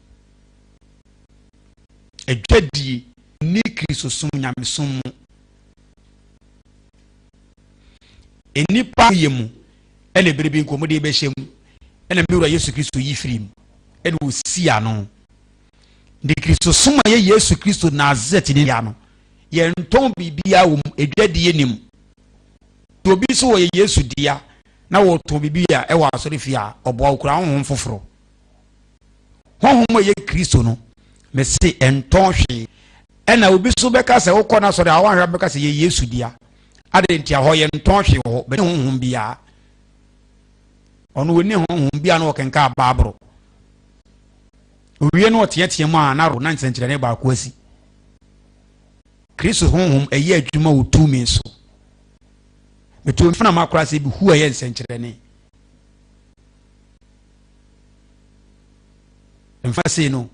edwadi ni Kristo som nyame som enipa yemu ene berebi nkomode be hyem ene mewura Yesu Kristo yifrim ene osia no de Kristo som ye Yesu Kristo Nazareth ni ya no ye nton bibia wo edwadi enim to bi so wo ye Yesu dia na wo to bibia e wa asori fia obo okura honhom foforo honhom ye Kristo no me se enton hwe ena obi so beka se wo kɔ na sori awan hwa beka se ye Yesu dia ade ntia ho ye nton hwe ho be honhom bia ono woni honhom bia no kenka baabro owie no tie mu a na ro na nsenkyere ne ba ko asi Kristo honhom eye adwuma wo tumi so meto mfana makora se bi hu eye nsenkyere ne mfase no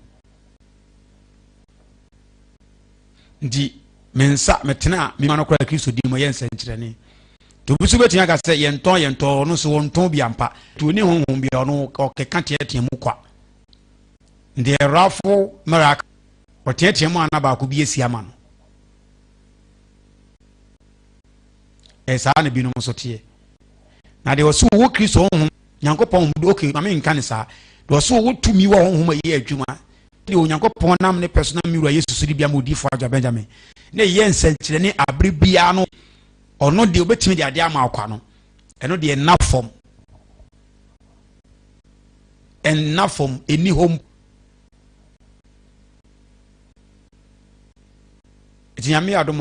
ndi mensa metena mi manokora Kristo di mo eye nsenkyere ne to bisu betia ka se yenton no so wonton bi ampa to ni honhom bi ono okeka tie mu kwa ndi rafo miracle otie mu anaba ko bi esi ama no esa na bi no so tie na de oso wo Kristo honhom Nyankopon do okay na me nka ne sa de oso wo tumi wo honhom ye adwuma de Onyankopon nam ne personal miru Yesu so di bia modi fo aja Benjamin na ye nsankyere ne abre bia no ono de obetimi de ade ama akwa no eno de enafom eni home etinyame adom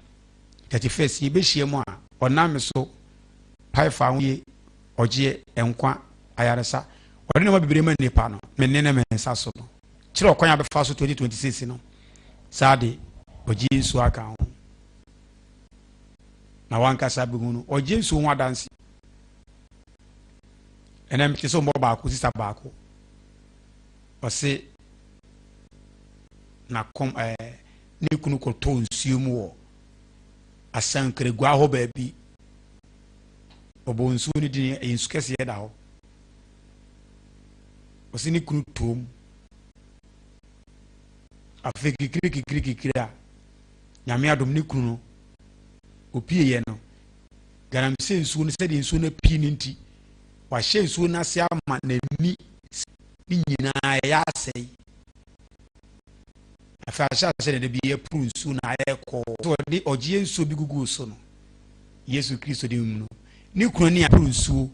31st ye be hie mu a onam so paifa ye oje enkwa ayaresa ode no bibire ma nipa no menene na mensa so no kire okwan ya be fa so 2026 no sade oje nsu aka ho na wanka sabi hunu oje nsu ho adanse enem ti so mbo ba ko sista ba ko ose na kom ni kunu ko to nsuo mu wo asankre gwa ho ba bi obo nsuo ni din ensu kese da ho ose ni kunu tom afeki kiri a nyame adom ni kunu no opie ye no garam se nsuo no se de nsuo na pie ni nti wa hye nsuo na se ama na ni nyina ya asai afa se de bi ye pru nsuo na ye ko so de ogie nsuo bi gugu so no Yesu Kristo de mu no ni kunu ni pru nsuo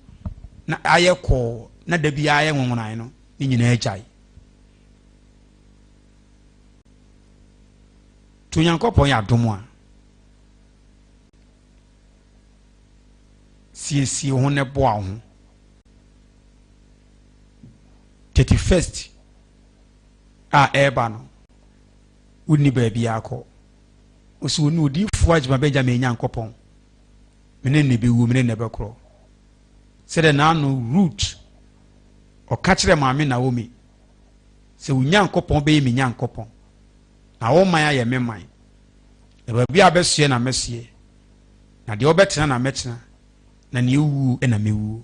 na aye ko na da bi aye nwonwonan no ni nyina agtai to Nyankopon ya domo a siesie ho ne boa ho 31st eba no woni ba bia akọ osi woni odi fu agba Benjamin Nyankopon mene ne bewu mene ne bekro se de na no root o ka kire maame Naomi se wo Nyankopon be mi Nyankopon na wo man aye me man e ba bia besie na mesie na de obetena na metena na ne wu na mewu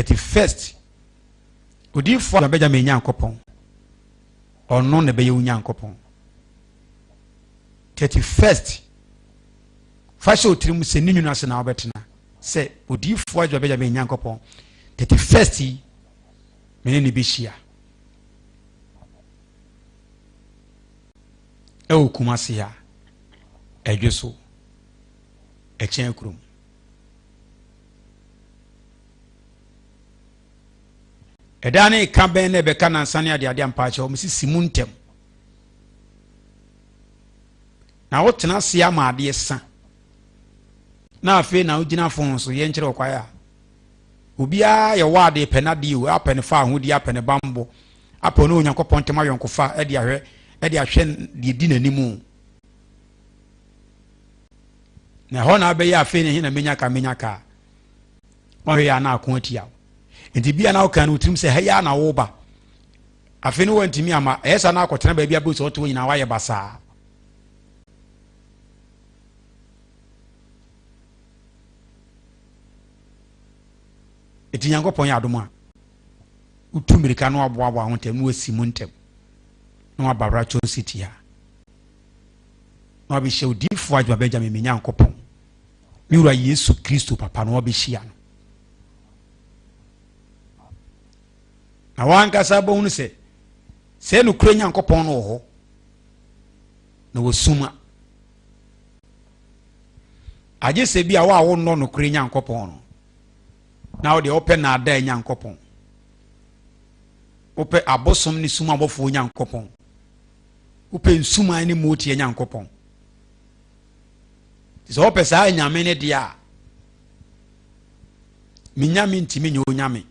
31st odifo abeja me Nyankopon ono ne beye Nyankopon 31st fasho tirim se ninyu na se na obetena se odifo abeja me Nyankopon 31st me ne bishia e Kumasi ya edweso echen kurum edane ka ben ne beka na nsane ade ampache o misi simuntem na wotena se ama ade sa na afi na ugina fon so ye nkire okwaya obia ye wade penade o apene fa ahodi apene bambo apono Onyankopon tema yonkofa ade ahwe de di nanimu na ho na be ya afi ne hina menya ka o ya na ako atia nti bia na okan utrim se ha ya na wo ba afi ne wantimi ama esa na akotena ba bia bo so to nyina wa ye basa eti Nyankopon ya adoma utumirika no aboabo ahontem no asimu ntem no ababra cho city ha no abihye odifo adwa Benjamin me Nyankopon miwura Yesu Kristo papa no obihye no na wankasa bohunu se no kura Nyankopon no ho na wosuma aje se bia wa wo no kura Nyankopon no na wo de open na ada Nyankopon ope abosom ni suma abofo Nyankopon ope nsuma ni moti Nyankopon so ope sa nyame ne dia minyame ntimi nyo nyame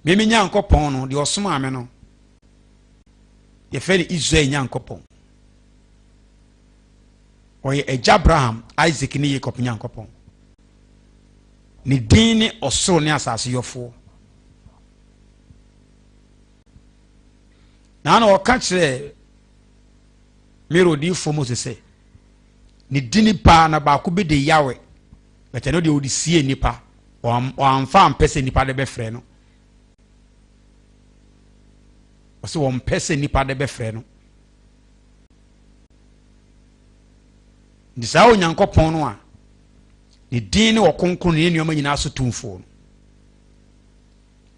me Nyankopon no de osoma ame no ye fe ni Israel Nyankopon oye eja Abraham Isaac ni Jacob Nyankopon ni din ni osoro ni asase yofo na na okachire merodi fomo se ni dini pa na ba ko be de yawe bete no de odi sie nipa o amfa ampese nipa de be frɛ no o se wo mpese nipa de be frɛ no ndi sa Onyankopon no a ni dini okonkron ni nneoma nyina so tumfo no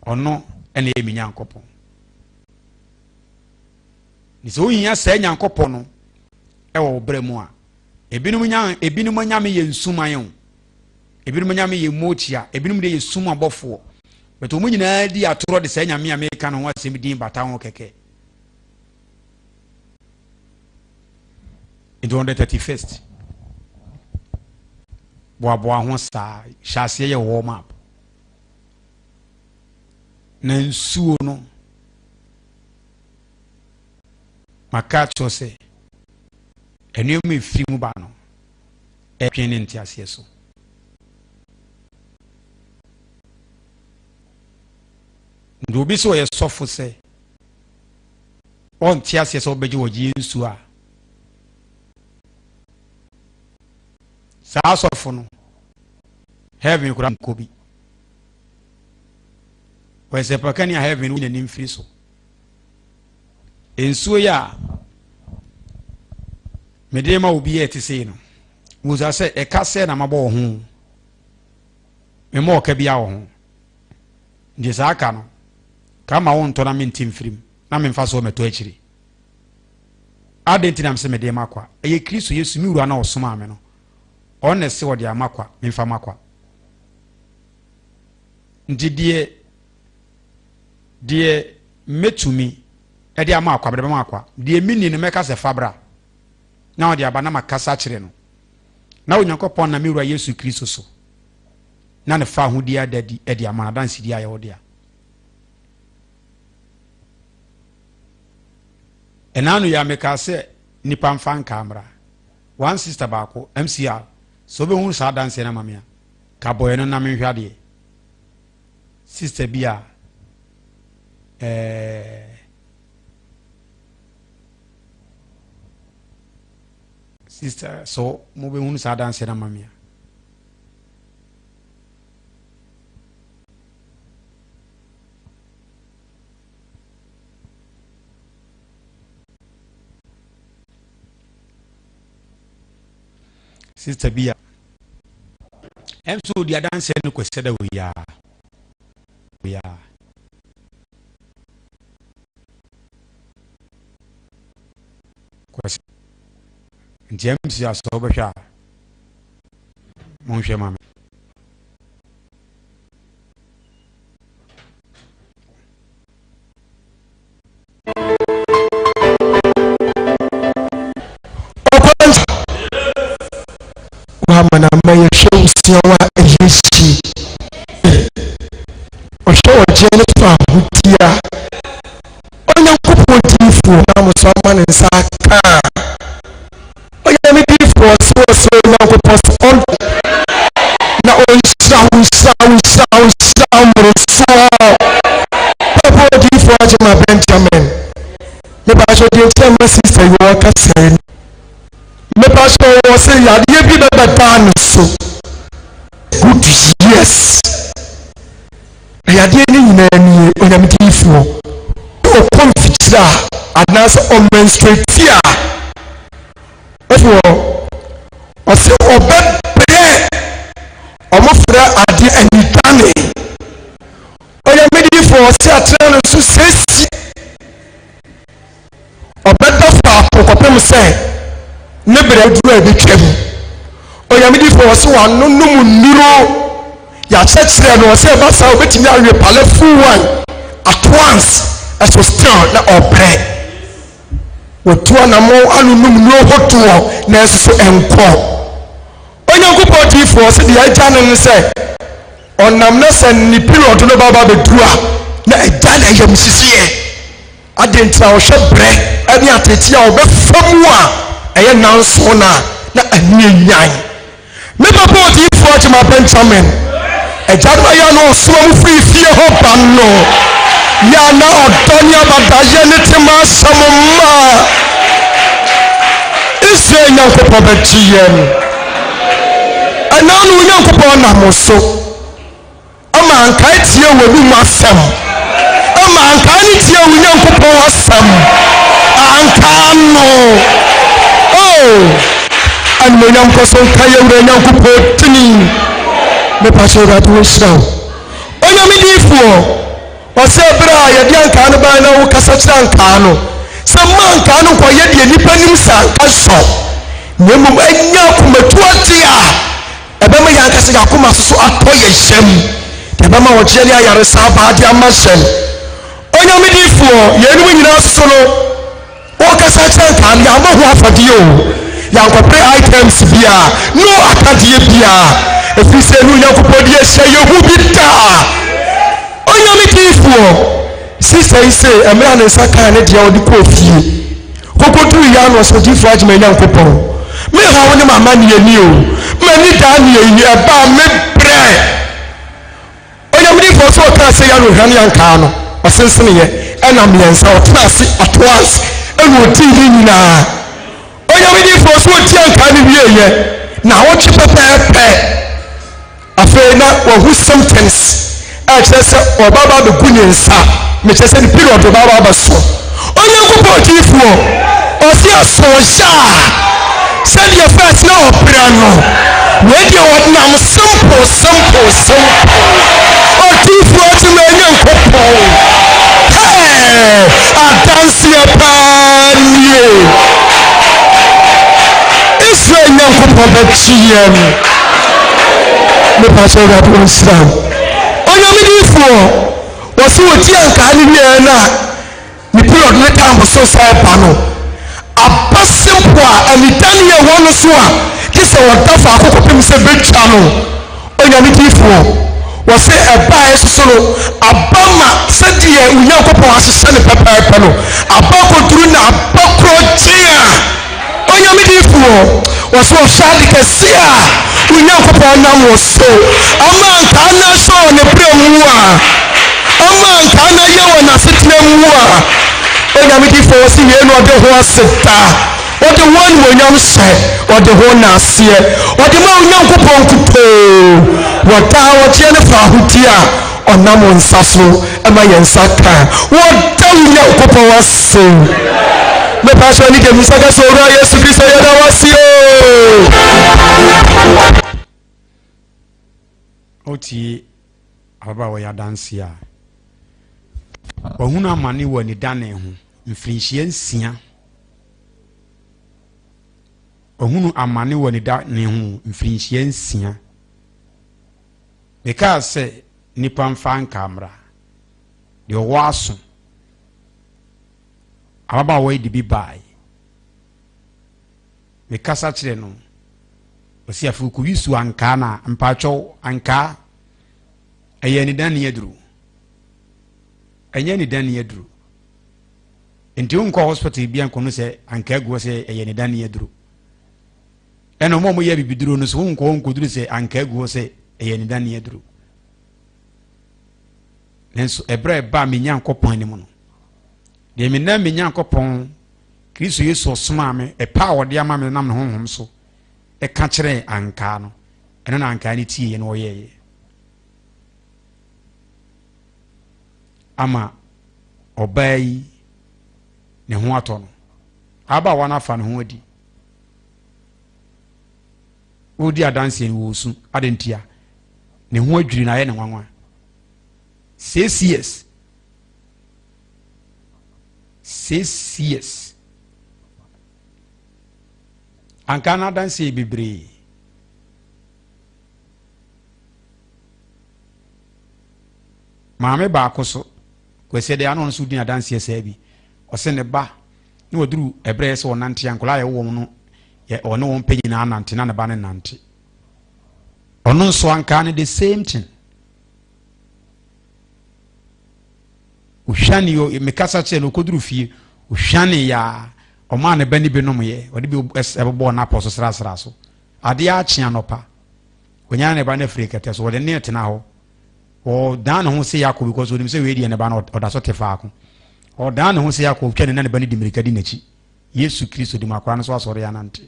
ono ene emi Nyankopon ni so yin ya sa Nyankopon no e wo bremu a ebinom nyame ye nsuma ye ebinom nyame ye motia ebinom de ye suma bofo beto mu nyina di atoro de sa nyame Amerika no ho asem din bata ho keke in the 31st boa ho sa hyase ye warm up na nsuo no maka chose enyo me fi mu ba no etwen ne ntiase so ndo bi so ye sofo se on tiase so beji woji nsu a sa sofo no heaven kura kobi we se pakani a heaven wi na mfiri so ensuo ya medema obi eti sei no muza se e ka se na mabo ho me mo ka bia ho ndi sa aka no kama won to na mentim firim na me mfa so meto akiri adentina mse medema kwa eye Kristo Yesu mi wura na osoma ame no onne se wodi amakwa me mfa makwa ndi die metumi edi amakwa bede makwa die mini ne meka se fabra na odi aba na makasa kire no na Onyankopon na mi wura Yesu Kristo so na ne fa ho dia dadi edi amana dansi dia ya odia enanu ya meka se nipa mfa kamera one sister baako MCR so be hu sa dansi na mamia ka boy no na menhwade sister bia sister so mo be hu sa dansi na mamia sister bia emso di adanse no kweseda we ya kwes James ya so behwa monhwe mama mana maye show siawa eyeshi o show jene fa hutia onya kupodifu na musoma ne nsaka onya me difu so na kupos on na on sound papa difu ajema Benjamin me ba so de tell sister you walk aside me pastor was say ya dey be better so good years ya dey ni nyina ni onyamdifo o confitira adnas o menstruatia o say obebre o mo fra ade anitane onyamdifo say atra so sesi obedafa akokopem say nebere duru ebetwam oyamidi fo so wanonum nuro ya chekere no se ba sa obetimi awe pale full one at once as was still na obre wotua na mo anunum nuro hoto na eso enko onyankopo tifo se de agya no se onam na se ni period no baba bedua na agya na yam sisiye adentra o hwebre ani atetia obefamu a eye nanso na anie nyan me papa odi fo ajima Benjamin ejadwa ya no so mu free fie ho banno ya na odonya badaye ne tema samma ise nyankopɔ betiyem ananu nyankopɔ na moso ama anka tie wadu masam ama anka ni tie wu nyankopɔ asam anka no and me nyam ko so kaye wure nyam ko potini me pa so that we shraw onyami difo o se bra ye di anka no ba na wo kasa kira anka no se man anka no ko ye di nipa nim sa anka so nemum anya komatu atia ebe me yanka se yakoma so atoye hyem ebe ma wo jeli ayare sa ba di amasem onyami difo ye ni nyina so no wo kasa kira anka no ya ma ho afade o yankopre items bia no akadie bia efise no yankopodi ehye yehu bita onyamitifo sister ise emra ne saka ne dia odi kofie kokodu ya no so difo ajima yankopon me ha woni mama ne ani o mani da ne yi eba me bre onyamitifo so ka se ya no hwan yanka no osensene ye ena miensa otrase at once enu odi ni nyina onyamidi fo so tianka ni wieye na wo chipepepe afa na wo hu symptoms a chese obaba be kunyensa me chese ni period obaba ba so onyankopo tifuo o si asosha said your first no opera no we dey what na simple o tifuo ti me nyankopo adansi apanie Israel nyankopo betiyem me pastor that one slam onyamidifo wose woti anka ni wie na ni period ne time so sai pa no abasimpo a anitan ye wono so a kise wodafa akokopem se betwa no onyamidifo wose eba eso no abama sadie unyankopo asese ne pepepe no abakoturu na abakrotia onyamidifo wose ofshadi kesia unyankopo na moso amanka na so ne premu a amanka na yewo na setremu a onyamidifo wose ye no de ho aseta ode won monyam hye ode ho na ase ode ma unyankopo nkuto wota wotie ne fa hutia onam nsafo ema yensaka wota unyankopo wase me passion ni ke musaka so ra Yesu Kristo ya na wasio oti ababa wo ya danse a ohunu amane wo ni dane ho mfirinhye nsia ohunu amane wo ni dane ho mfirinhye nsia because nipa mfa nkamra de wo aso ababa wo di bi bai me kasa kire no osi afu ku wisu anka na mpacho anka eye ni dan yedru enye ni dan yedru enti unko hospital bia nko no se anka agu se eye ni dan yedru eno mo ye bibiduro no so unko duru se anka agu se eye ni dan yedru nenso ebra ba me nyankopon ni mo no de me na me nyankopon Kristo Yesu osoma me epa wode ama me nam ne honhom so e ka kire anka no eno na anka ni tie no ye ama obai ne ho ato no aba wana afa ne ho adi odi adanse ni wo su adentia ne ho adwiri na ye ne nwanwa 6 years 6 years anka na danse bibre maame ba akoso kwese de anon so din adanse esa bi ose ne ba ne woduru ebre se wonante ankola ye wo no ye ono won panyi na anante na ne ba ne nante ono so anka ne the same thing uhwane yo mekasa che no koduru fie uhwane ya oma ne bani bi nom ye odi bi ebo na aposo sra so ade a chia nopa onya ne ba na frikete so wode ne tena ho o dan ho se yakov because onim se we die ne ba na oda so tefa ko o dan ho se yakov twene na ne ba ne dimirika di nachi Yesu Kristo di makwa no so asore ya nante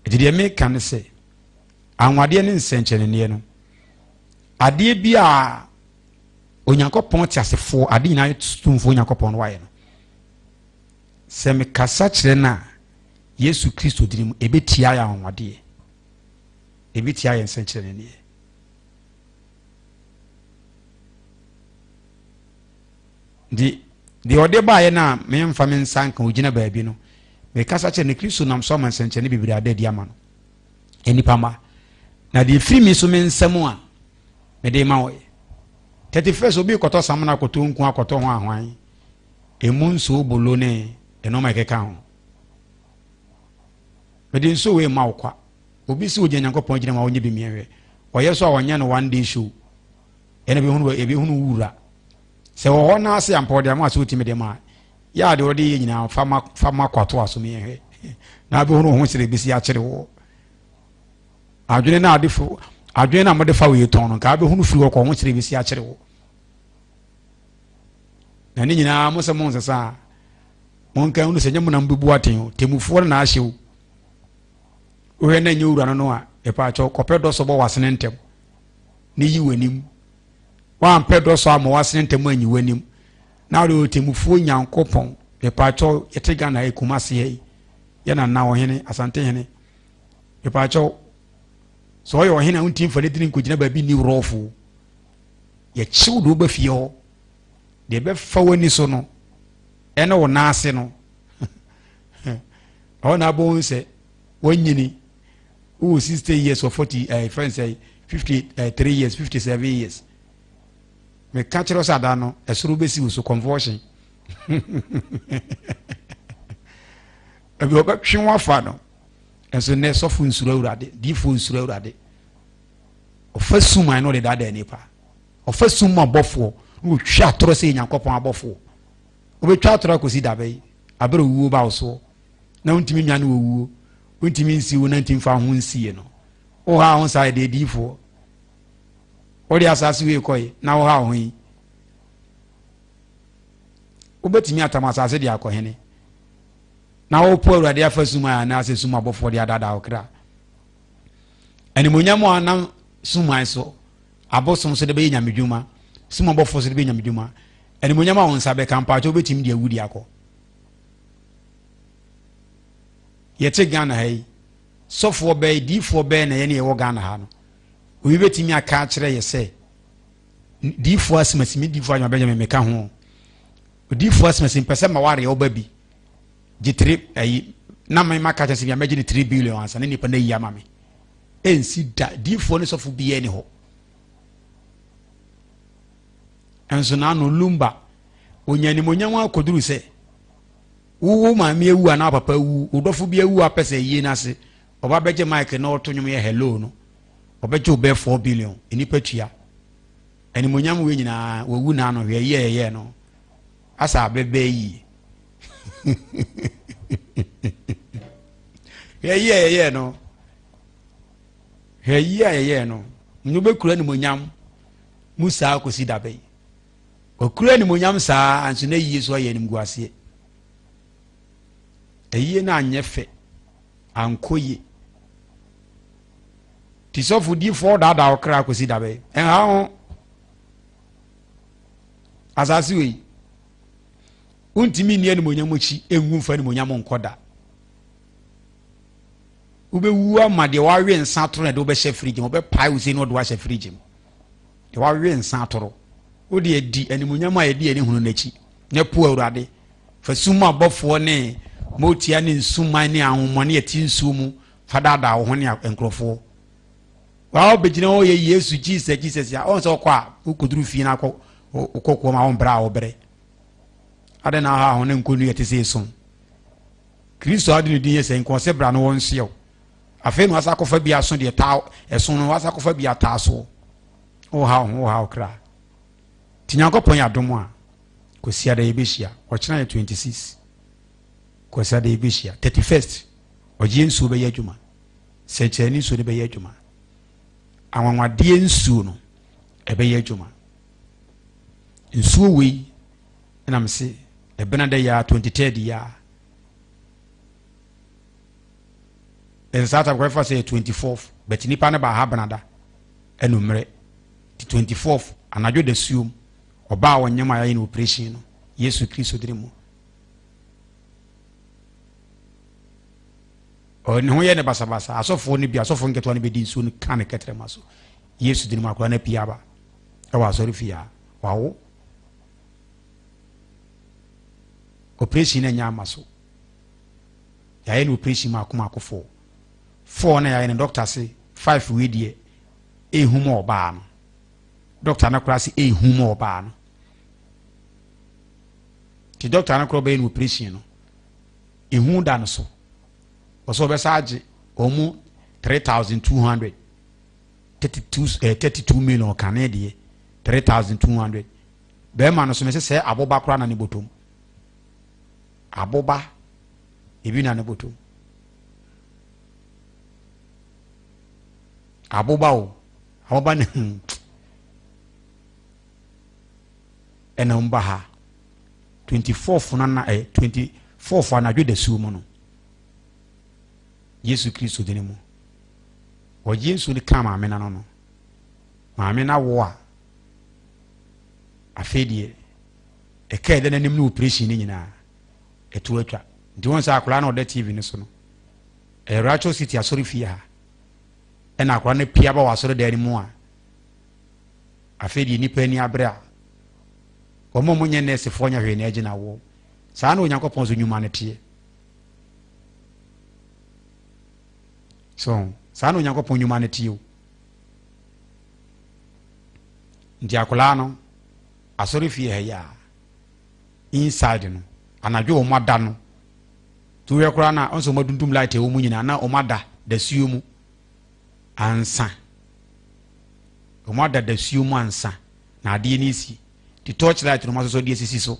ejide me kan se anwade ne nsenchene ne no ade bi a onyankopon ti asefo ade nyina tumfo onyankopon no waye no se me kasa kire na Yesu Kristo dirim ebetia ya anwade ebetia ya nsenchene ne di ode baaye na me mfa me nsanka ogina baabi no me kasa che ne Kristo nam so man senche ne bibiri ade dia ma no enipa ma na di free me so me nsam a me de ma wo 31st obi koto samna koto nku akoto ho ahwan emu nso bolo ne eno ma keka ho me de nso we ma okwa obi si ogya nyankopon gina ma wonye bi mienwe oyeso a wonya no one day show ene bi hunu wura se wo hona ase ampode am aso timi de ma ya de odi ye nyina fama kwato aso me he na be hunu ho sire bisi a kire wo adwene na adefo adwene na mode fa we ton no ka be hunu firi wo ko ho sire bisi a kire wo na ni nyina mo se mo nsesa mo nka hunu se nyam na mbebu aten temufo na ahyew o he na nyewura no a e pa cho kopedo so bo wasene ntem ni yi wanim wan pedo so amwasene ntem anyi wanim na o temufuo nyankopon e pa cho yetega na ekumase ye na ohene asante hene e pa cho so yo ohene untim fa nedin kogina ba bi ni rofu ye chiw do ba fie ho de be fa wani so no ene wo na ase no o na bo nse wonyini o 60 years or 40 friends say 53 years 57 years me catch us adano esuru besi so conversion ebi oba twenwa fa no enso ne sofu nsuru awurade difo nsuru awurade ofa suman no de dada nipa ofa suma bofo wo twa atoro se nyankopon abofo obetwa atoro kosi dabe abere wuwo ba so na untimi nwane wuwo untimi nsi wo na ntimi fa ho nsie no o ha ho sai de difo odi asase we koy na wo ha ho yi obetimi atama asase de akohene na wo po awurade afa suma na ase suma bofo de adada okra ani monyamo anam suma so abosom so de be nyamedwuma suma bofo so de be nyamedwuma ani monyamo won sabe kampa cho obetimi de awudi akọ yete Ghana hay sofo be difo be na ye ne wo Ghana ha no we betimi aka kire ye se difo asmasimi difo anwa Benjamin meka ho difo asmasimi pese ma ware oba bi gitire ayi na me maka kire se bia megine 3 billion ansa ne nipa na yi ama me ensi da difo ne sofu bi eni ho enso na no lumba onyani monyanwa akoduru se wo ma me ewu ana papa wu odofo bi ewu apese yi na se oba beje mike na otonwom ye hello no obeje obe 4 billion enipa tua eni monyam we nyina wowu na no hwe ye no asa bebe yi ye no ye no nyu be kura ni monyam musa akosi dabe okura ni monyam saa anso na yi so ye ni mguase eyi na anyefe ankoye tisofu di for dada okra akosi dabe en ha ho asasi we untimi ni monyam chi enwu mfa ni monyam nkoda ube wu amade wa we nsa toro na de obe hye fridge mo be pai usi no do wa hye fridge mo de wa we nsa toro wo de adi animunyam a edi ani hunu nachi ne po awurade fa suma abofo ne motia ne nsuma ne ahomone eti nsumu fadada wo ho ne enkrofo wa obegina o ye Yesu Jesus ya on so kwa ukuduru fi na kokko ma on bra wo bere ade na ha ho ne nkonu yete se so Kristo ade ne din yese nko se bra no won hyew afi no asa kofa bia so de ta eson no asa kofa bia ta so o ha kra tinyankopon ya domo a kosia da yebehia ochina 26 kosia da yebehia 31st ogie nsu be yadwuma sechani nsu be yadwuma anwanwade nsu no ebe yadwuma nsu wi na mse ebena da ya 23rd ya South Africa say 24th but nipa na ba ha banada enumre 24th anadwo da suom oba wonyama ya in operation no Yesu Kristo dirimo o ne ho ye ne basabasa asofo ne bi asofo nketo ne be di nsu no kan ketre maso Yesu dirimo akora na pia ba e wa sori fia wawo operation na nya maso ya in operation ma kuma akofo 4 na ya ne doctor say 5 we die ehuma oba no doctor na kura say ehuma oba no ti doctor na kura be no operation no ehu da no so oso be saage omu 3200 32 million Canadian 3200 be ma no so me say aboba kura na ne botom aboba ebi na ne botom aboba o aboba ne ena mba ha 24th na 24th anadwo da sumo no Yesu Kristo dinimu o Yesu ni kama amena no maame na wo a afedie e ka de nanim no operation ni nyina etu atwa ndi won sa akora na oda TV ni so no e Racho City asori fie ha ena akora na pia ba wasoro da ni mu a afedie ni pani abra omo munye nese fonya hwe na agina wo saa na onyankopon so nyuma ne tie so saa na onyankopon nyuma ne tie ndi akola no asori fie ha ya inside no anadwo o mada no tuwe kora na onso madundum light e wo munyina na o mada da suo mu ansa o mada da suo mu ansa na ade ni si the torch light no maso so die sisi so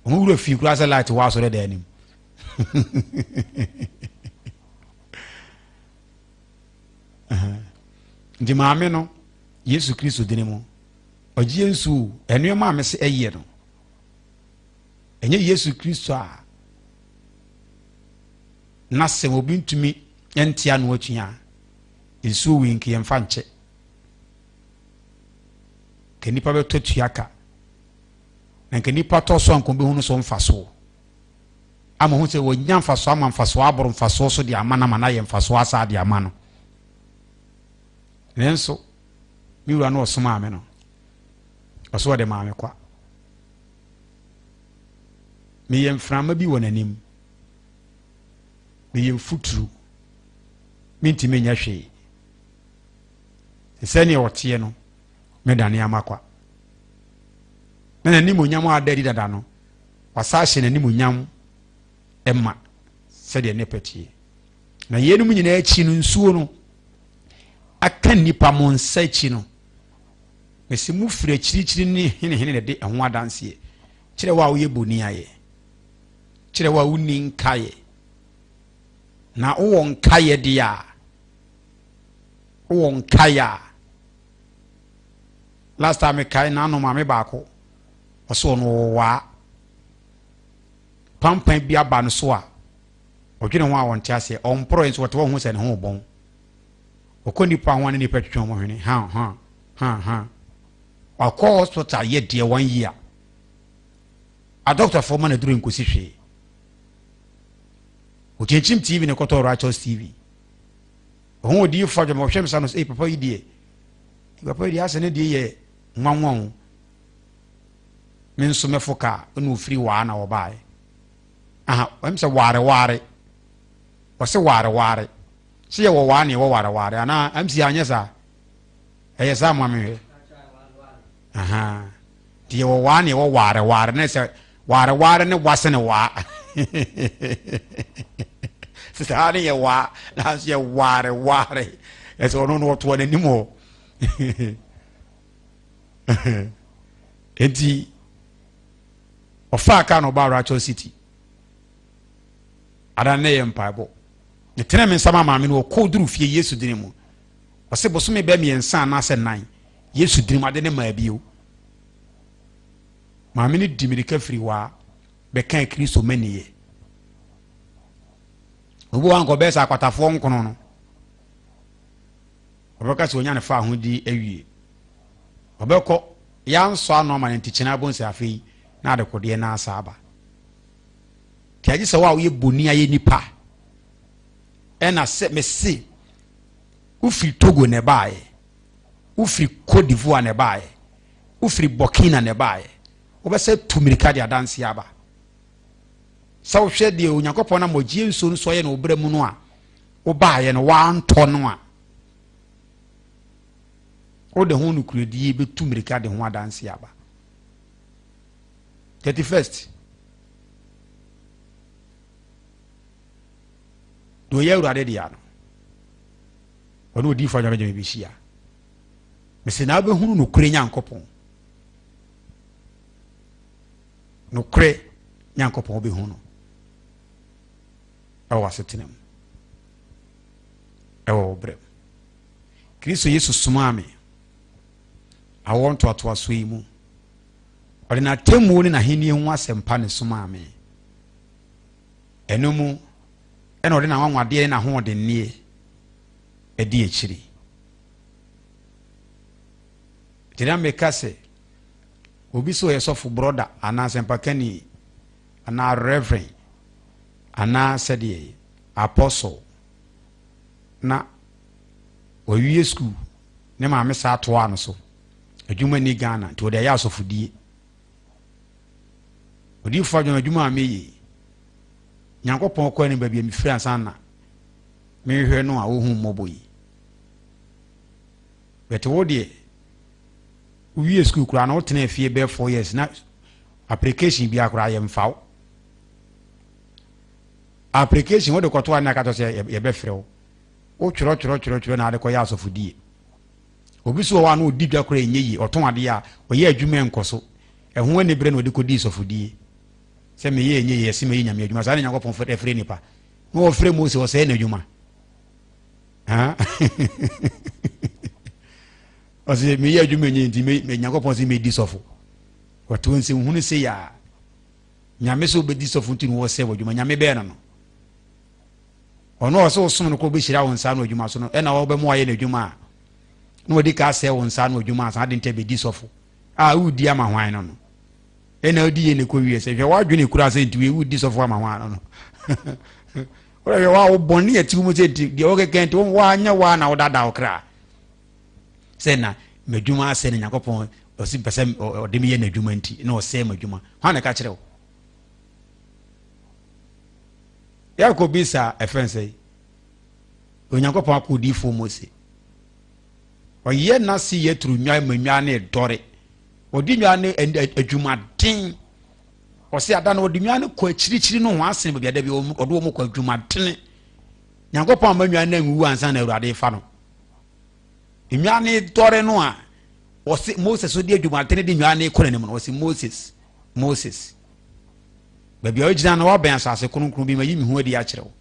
o wuro fi kura sa light wa so de anim ndi maame no Yesu Kristo dinimo ogie nsu enu ma me se eye no enye Yesu Kristo a na se obi ntumi entia no atwia nsu wi nke yemfa nche ke nipa be totuaka na ke nipa to so anko be hunu so mfaso ama hu se wo nya mfaso ama mfaso aboro mfaso so de amana mana ye mfaso asa de amano nenso mi wura no osoma ame no oso de maame kwa me yem frama bi wonanim me yem futuru minti me nya hwe sene otie no me dane amakwa na nanim onyam adadi dada no wasahye nanim onyam emma sede ne petie na yenum nyina achi no nsuo no aka nipa mo nsa achi no mesi mu firi chirichiri ni hene de ho adanse kire wa wo ye boni aye kire wa wo ni nkaye na wo nkaye dia wo nkaya last time kai na no mame baako oso no wa pampan bi aba no so a odwene ho a won tiase on pro enso wote wo hu se ne ho bon okoni pa ho ne ni petwetwe mo hwene ha akọ hospital ye de 1 year a doctor for man duru nkosi hwe o chenchim TV ne koto Rachel TV ho di fa je mo hwem sa no e papa yi die papa yi ase ne die ye nwanwan men so mefoka no free wa na wo bae aha wem se ware wo se ware se ye wo wa ne wo ware ana am si anya sa eye sa mo me aha die wo wa ne wo ware ne se ware ne wase ne wa sitani ye wa na se ware eso no to ne nimo enti ofa ka no ba Rachel City ada ne ye mpaibo ne tena me nsama maame no ko duru fie Yesu dine mu o se boso me ba mi ensa na se nan Yesu dine mu ade ne ma bio maame ni dimirika firi wa be kan Kristo maniye obo an ko be sa kwatafo nkono no obeka se onya ne fa ho di awie obeko ya nso ano ma ntichina bonse afei na ade kodie na asaba tiaji se wa wo ye boni aye nipa ena se mesi ufiri Togo ne bae ufiri Cote d'Ivoire ne bae ufiri Burkina ne bae obese tumirika dia dance aba sawo hwe de onyankopon na mogie nso nso ye na obra mu no a wo bae no wa nto no a o de honu kuredi be tumirika de ho adanse aba 31st do ye urade dia no wono odi fa nyame bi hia mese na be hunu no kure nyankopon no kure nyankopon be hunu awa setenem ewo brem Kristo Yesu sumame I want to atwaso yi mu ode na temu ni na henie ho asempa ne sumame enomu ena ode na wanwade na ho de nie edi echiri tira mekase obi so yesofu brother ana sempa kani ana reverend ana sede apostle na owie school ne ma me sa to ano so adwuma ni Ghana to de ya asofudie odi fa dwuma adwuma ameyi nyankopon ko ni babia mi firi ansa me hwe no a ohun moboyi bete wo de uwie school kura na wotena fie be 4 years na application bi akura ye mfaw application wo de koto na ka to se ye be frɛ wo choro na ade ko ya asofudie obi so wa na odi dwa kura enyeyi oton ade a oye adwuma enkoso ehun ani bre na odi ko di sofudie se me ye enyeyi ese me nyame adwuma sa na nyankopon frɛ nipa no wo frɛ mo se wo se na adwuma ha ose me ye adwuma enyeyi ndi me nyankopon se me di sofo wato nse hunu se ya nyame so be di sofo nti no wo se adwuma nyame be na no ono so som no ko be hira won sa no adwuma so no e na wo be mo aye na adwuma no di ka se won sa no adwuma sa de nte be di sofo a udi ama hwan no no e na odi ye ne ko wie se hwe wa dwene kura se nti we udi sofo ama hwan no no ora ye wa wo bonni ati mu se de o ke kente wo anya wa na wo dada okra Say na medwuma say na Nyankopɔn osi pese ode me ye na adwuma nti na o say medwuma ha na ka kire wo Yakobisa efen say Onyankopɔn akodifo Mose oye na si ye tru nwa manwa na dore odi nwa na adwuma den o se ada na odi nwa na ko akirichiri no ho asen bia da bi odo mo ko adwuma den Nyankopɔn amanwa na nwu ansa na Awurade fa no nwa na dore no a o se Moses so di adwuma den di nwa na ko ne mo o se Moses babia o gina na wa ben asase kronkron bi ma yi mi ho adi a kire wo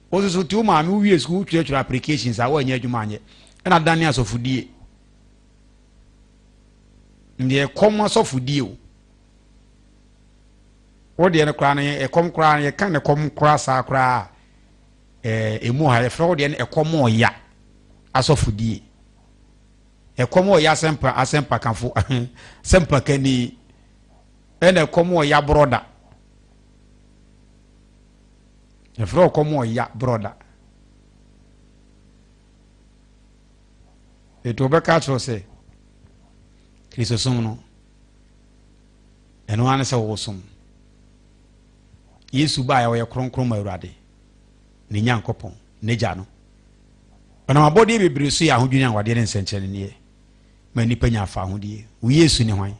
Ozo tu ma mi wie school church applications a wa nya adwuma anye na dan ne asofudie ndiye kom asofudie o de ne kra na e kom kra na kan ne kom kra sa kra emu ha e fro de ne e kom oya asofudie e kom oya asempa kanfo sempa kani ene kom oya broda Efro komo ya brother. Eto be ka tro se. Kristo som no. Eno ane se wo som. Yesu ba ya wo ye kronkron ma Awurade. Ne Nyankopɔn, ne gya no. Ona mabode bebre so ya ahodwini anwade ne nsenkyene ne ye. Ma nipa nya afa ahodie. Wo Yesu ne hwan.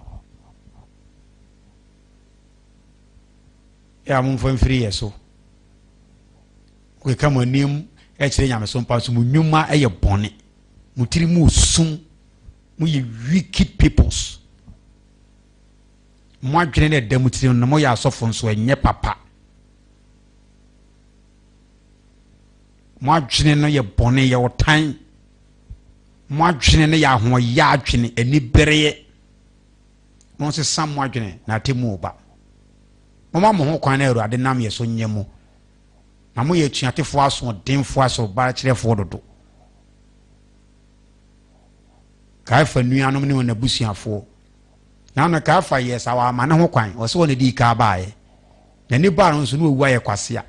Ya mumfa mfiri yeso. We come on him, actually, I'm some parts of Munuma, a bonnet. Mutirimu sum, we wicked peoples. More general demutin, no more softens so nye papa. More general your bonnet, your time. More general ya ho ya twene ani bere. Mo se sam more general na temu ba. Mama mo ho kwan na Awurade nam ye so nyemo. Na mo ye tuatefo aso denfo aso ba kirefo dodo kaifa nuanom ne wona busuafo na no kaifa yes awa ma ne ho kwan o se wona di ka baaye na ni ba no so no owu aye kwasea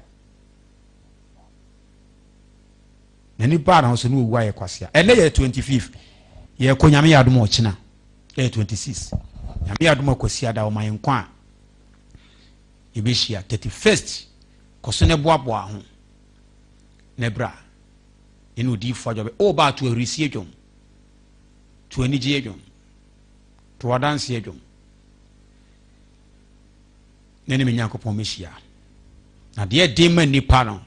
na ni ba no so no owu aye kwasea ene ye 25 ye ko nyame ya adom ochina ye 26 nyame ya adom akosia da o man kwa ibeshia 31st kosone boaboa ho nebra inu di fojobe o ba to arisi edwom to anije edwom to wadanse edwom nene me Nyankopɔn mehia na de dem ma nipa no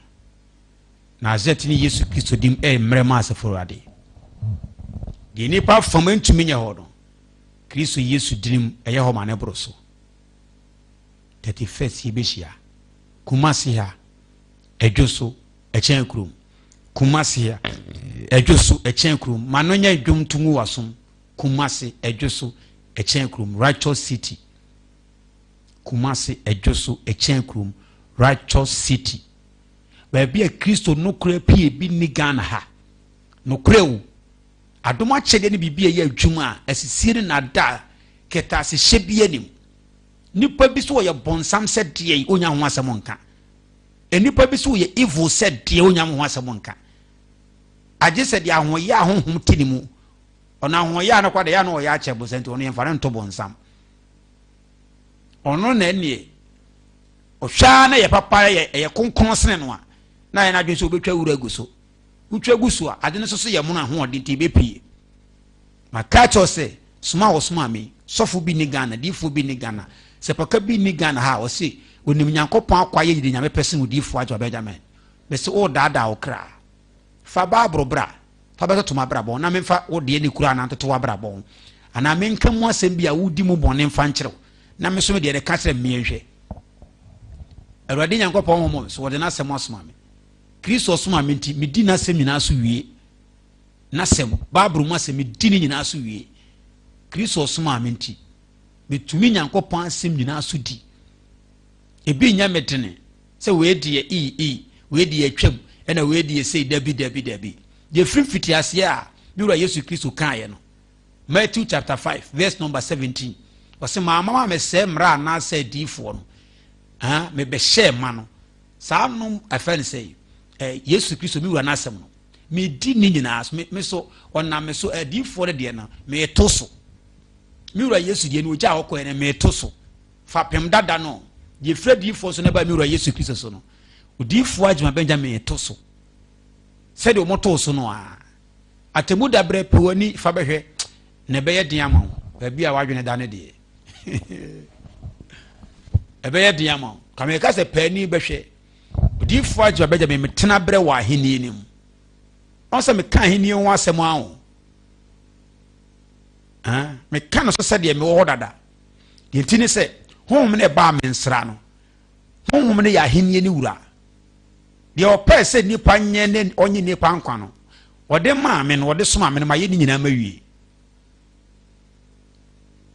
na azatini Yesu Kristo dim mrema asafurade de nipa fama ntumi nya ho no Kristo Yesu dim ho ma ne broso 31st ibeshia Kumasi ha edwoso echen krum Kumasi ha edwoso echen krum manonya edwom tumu wasom Kumasi edwoso echen krum Righteous City Kumasi edwoso echen krum Righteous City baabi a Kristo nokura pie bi ni Ghana ha nokura wu adoma chede ne bibia ye adwuma asisire na da keta se hyebie nim nipa bi so ye bonsam said de onya ho asem nka enipa bi so ye evil said de onya ho asem nka age said ya ho ya honhom tinimu ona ho ya na kwada ya na o ya che bosent ono ye mfare nto bonsam ono na enie o hwa na ye papa ye konkon sene no a na ye na dwen so obetwa wura guso utwa guso a ade ne so ye mo na ho ode ti bepie makacho se suma wo suma mi sofo bi ni Ghana difo bi ni Ghana sepaka bi ni Ghana ha o se onim Nyankopɔn akwaye yidi nyame pese udifo ajo Benjamin be se o dada o kra fa babro bra fa beto to mabra bon na memfa o de ni kura na ntoto wabra bon ana menka mu asem bia wudi mu bon mfa nkyerɛw na me so me de ka kyerɛ me hwɛ Awurade Nyankopɔn ho so de na asem asoma me Kristo asoma me nti me di na asem nyina so wie na asem babro mu asem me di ni nyina so wie Kristo asoma me nti betumi Nyankopɔn asem nyina so di ebi nya metene se we die we die twam ena we die sei dabi de free fitiase a biura Yesu Kristo kan ye no Matthew chapter 5 verse number 17 wase mama me se mra na se difo no me be share ma no sa no afen sei Yesu Kristo mi wura na asem no me di ni nyina me so ona me so adifo de de na me to so me wura Yesu de ni oja akọ ne me to so fa pem dada no ye fredifo so na ba me wura Yesu Kristo so no odifo Ajima Benjamin to so said o moto so no a atemu da bre pewani fa behwe ne be ye den ama ba bia wadwene da ne de ebe ye den ama kama ka se pani behwe odifo Ajima Benjamin metena bre wa aheni nim on se me kan aheni ho asem awo me kan so se de me wo dada de ntini se honhom ne ba me nsra no honhom ne ya aheni ni wura de opɛ sɛ nipa nyɛ ne onye nipa nkwa no wɔde maa me no wɔde soma me no ma yɛ ni nyina mawie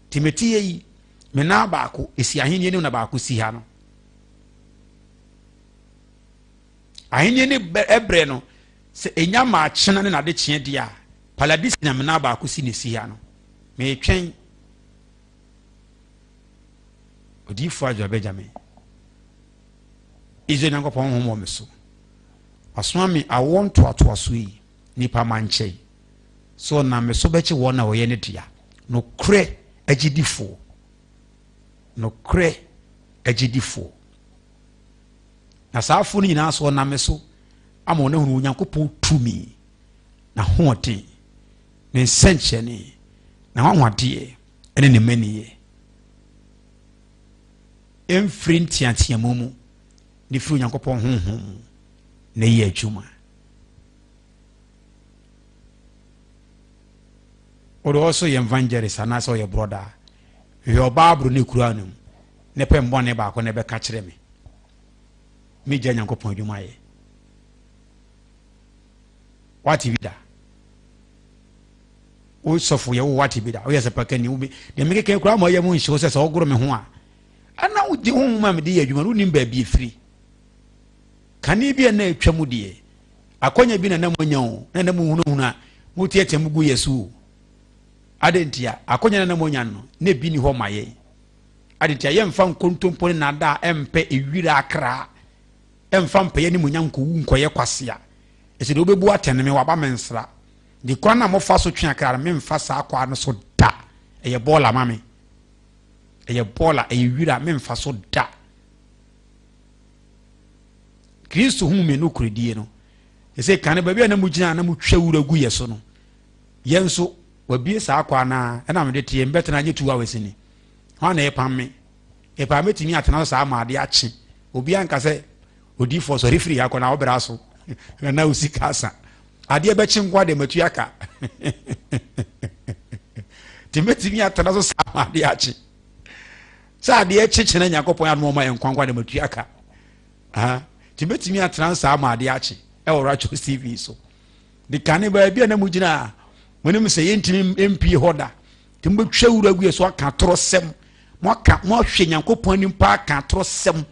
Timothy yi me na baako esi ahenie ne na baako si ha no ahenie ne ebre no sɛ enya ma kyena ne na de kye dia paladis na me na baako si ne si ha no me twɛn odifo Ajima Benjamin izo na nkɔpɔ honhom wɔ me so aswami awon to atoaso yi nipa manche so na me so bechi wona wo ye ne dia no kre agidifo na saafo ni nyina so na me so ama na hunu Nyankopɔn tumi na hoɔden ne nsenche ne na wanwade ene ne maniye emfiri ntiantia mu ne firi Nyankopɔn honhom na yi adwuma odo also ye evangelist ana so ye brother yo babro ne kura no ne pe mbone ba ko ne be ka kire me gya Nyankopɔn adwuma ye wati vida o sofo ye wati vida o ye se pakani ubi de me keke kura mo ye mu nshi o se ogoro me ho a ana udi ho ma me de ye adwuma no nim ba bi efiri kani bi na etwamu de akonya bi na namonya o na namu hunu a mutie tem gu Yesu adentia akonya na namonya no na bi ni ho maye adentia ye mfa nkontompo na da empe ewira akra emfa mpa ye ni munya nko wu nkoye kwasea ese de obebu ateneme waba mensra di kwana mo fa so twa akra me mfa sa akwa no so da eye bola mame eye bola ewira me mfa so da Kristo hu me no kredie no ese kan ba bia na mu gina na mu twa wura gu yeso no yenso wabie sa akwa na na me de tie mbetena nye 2 hours ni ho na e pam timi atena so ama ade achi obi anka se odi for so refri akwa na obra so na usika asa ade be chi nkwa de matu aka timi atena so ama ade achi sa ade achi chena Nyankopɔn anu ma nkwa de matu aka tibetimi atransa amade achi e wo racho TV so de kane ba bia na mugina monim se yentimi MP hoda timbetwa wuragu so aka torosem mo aka mo hwe Nyankopɔn anim pa aka torosem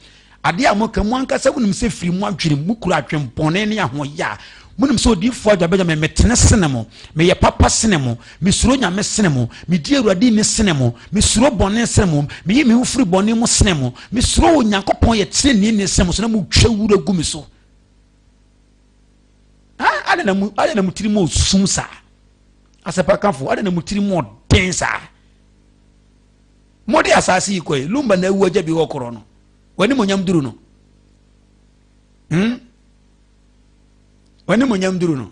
ade a mo ka mo anka se wonim se firi mo adwene mu kura atwempone ne ahoya monim se odifo Ajima Benjamin metene senemo me ye papa senemo me suro Nyame senemo me di Awurade ne senemo me suro bone senemo me yi me ufiri bone mo senemo me suro Nyankopɔn ye tene ne senemo so na mo twa wura gu me so ade na mutiri mo sum sa asepa kanfo ade na mutiri mo den sa modi asasi iko lumba na ewu ajabi wokoro no wani mo nyam duru no wani mo nyam duru no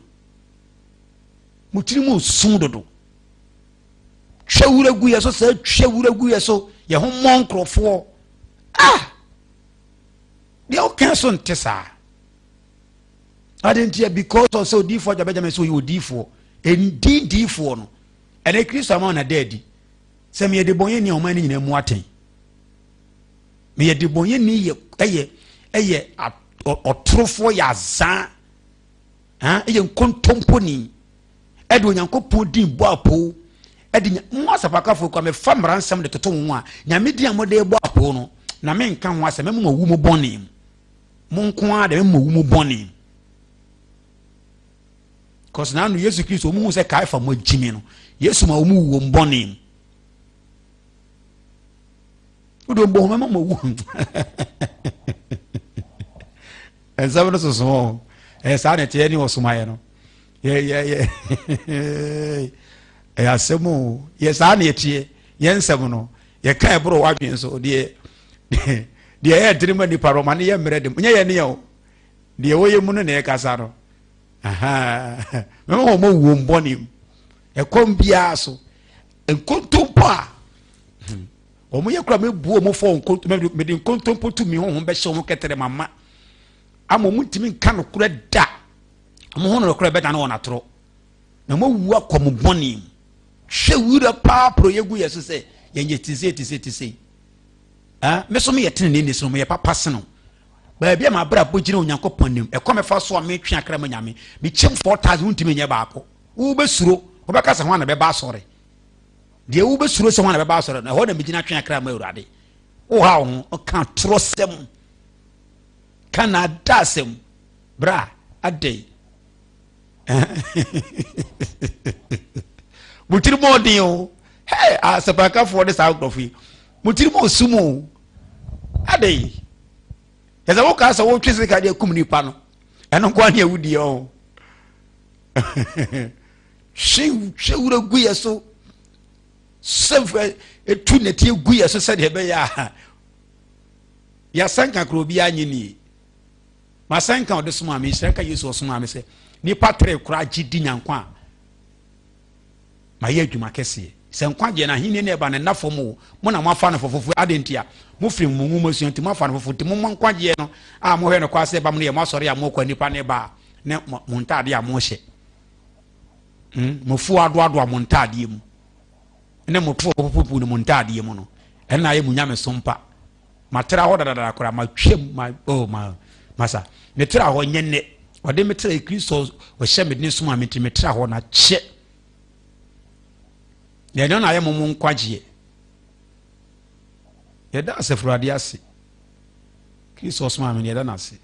mutiri mo sum dodo twawura gu yeso sa twawura gu yeso ye ho monkrofo de o kan so ntesa adentia because of so difo Ajima Benjamin so you difo endi difo no ene Kristo ama na dedi se me de bonye ni o man ni nyina mu aten me de bonye ni ye eye otrofo ya za eye nkontompo ni ede Onyankopɔn din bo apo ede mo asapakafo kwa me famra nsam de toto wo a nyame din amode bo apo no na me nka ho asem me wu mu bɔne mo nko a de me wu mu bɔne cause na no Yesu Kristo mu se kai fa mo jimi no Yesu ma mu wo mbɔne udo mbo me mo wu ensabno so so sa ne tie ni osumaye no yeah. Asemo yes ani etie yensem no ye kan bro wadwen so de ye dirima ni paroma ne ye mredem nya ye ne ye de wo ye mu no na ye kasa no aha me mo wo mbonim e kom bia so enkontompo a o mo ye kura me buo mo fo nkontompo me de nkontompo tu mi ho be hye mo ketere mama amo mu ntimi nka no kura da mo ho no kura be da na wona toro na mo wu akom bonim hwe wura pa pro yegu yeso se yenye tise ah me so me yetene ne so me ye papa se no ba bia ma bra bogire onyankopon nim e come fa so me twa akra manyame me chem 4000 untimi nye baako wo be suro wo be kasa ho na be ba sore de wo be suro se ho na be ba sore na ho na me gina twa akra ma urade wo ha ho kan trosem kana dasem bra ade mutiri mo din o hey asapaka for this out of you mutiri mo sumo ade yeza wo ka sa wo twese ka de kum nipa no eno kwa ne awudi o shewura gu yeso sefa etu neti gu yeso se de be ya sanka kro bi anyini ma sanka ode suma me sanka yeso suma me se nipa tre kra gidi nyankwa ma ye adwuma kese se nkwa je na hini ne ba ne nafo mo na mafa no fofofu adentia mo firi mo mu masuanti mo afa no fofofu ti mo nkwa je no a mo hwe no kwa se ba mo ne mo sori a mo kwa nipa ne ba ne mo ntade a mo hye mo fu ado mo ntade mu ne mo to fofofu ne mo ntade mu no na ye mu nyame sompa matera ho dada kora ma twem ma oh ma masa metera ho nyenne ode metera Kristo wo hye me ne suma metera ho na che ye no na ye mo nkwagie ye da asefurade ase Kristo suma me ye da na ase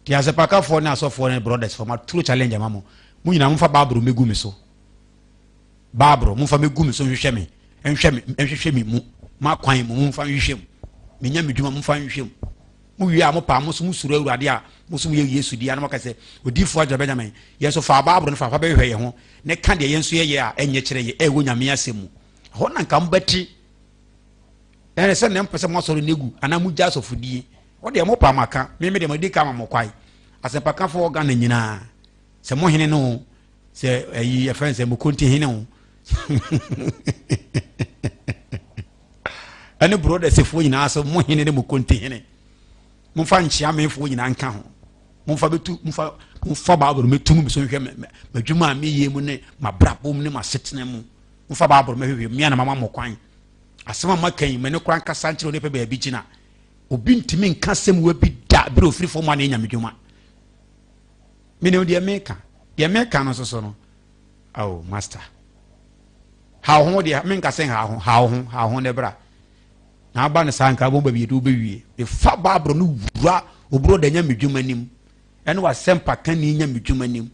ti asepaka for na so for brothers for ma true challenge amamo mu nyina mfa babro megu mi so babro mfa megu mi so hwehwe me enhwehwe mi mu ma kwan mu mfa hwehwe mu menya medwuma mfa hwehwe mu mu wi a mo pa mo so mu suru awurade a mo so mu ye Yesu dia na mo ka se odifo aja benjamin ye so fa babro no fa be hwehwe ye ho ne ka de ye nso ye a enye kire ye e wo nyame asemu ho na nka mbati ene se ne mpese mo soro negu ana mu ja sofudie o de mo pa maka me de mo di ka ma mo kwai asempa ka fo ga na nyina se mo hene no se ayi efan se mo konti hene no ane brother se fo nyina so mo hene ne mo konti hene mo fa nchia me fo nyina nka ho mo fa betu mo fa baaboro metum so hwe madwuma me ye mu ne mabrabo mu ne masetene mu mo fa baaboro me hwe me na mama mo kwan asema makan me ne kran kasa nchiro ne pe ba bi gina obi ntimi nka sem wa bi da bro free for man nya medwuma me ne de meka no so no oh master how ho de me nka sen how ho ne bra na ba ne sanka bo ba bi do be wie e fa baaboro no wura obro da nya medwuma nim ene wa sempa kan ni nya medwuma nim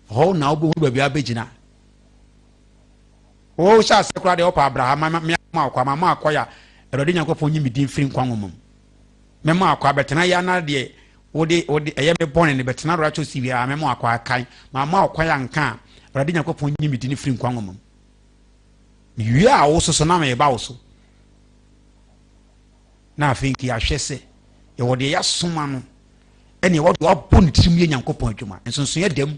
ho na obo ba bi abegina o sha sekura de opa abraham ma akwa ya erode nyankopon nyi medin firi nkwanwom me ma akwa betena ya na de wode eye me bone ne betena ro acho sibia me ma akwa kan ma akwa ya nka erode nyankopon nyi medin firi nkwanwom wi a wo so na me ba wo so na afinki ahwese ye wode ya soma no ene wode abon tirim ye nyankopon adwuma ensonso ye dem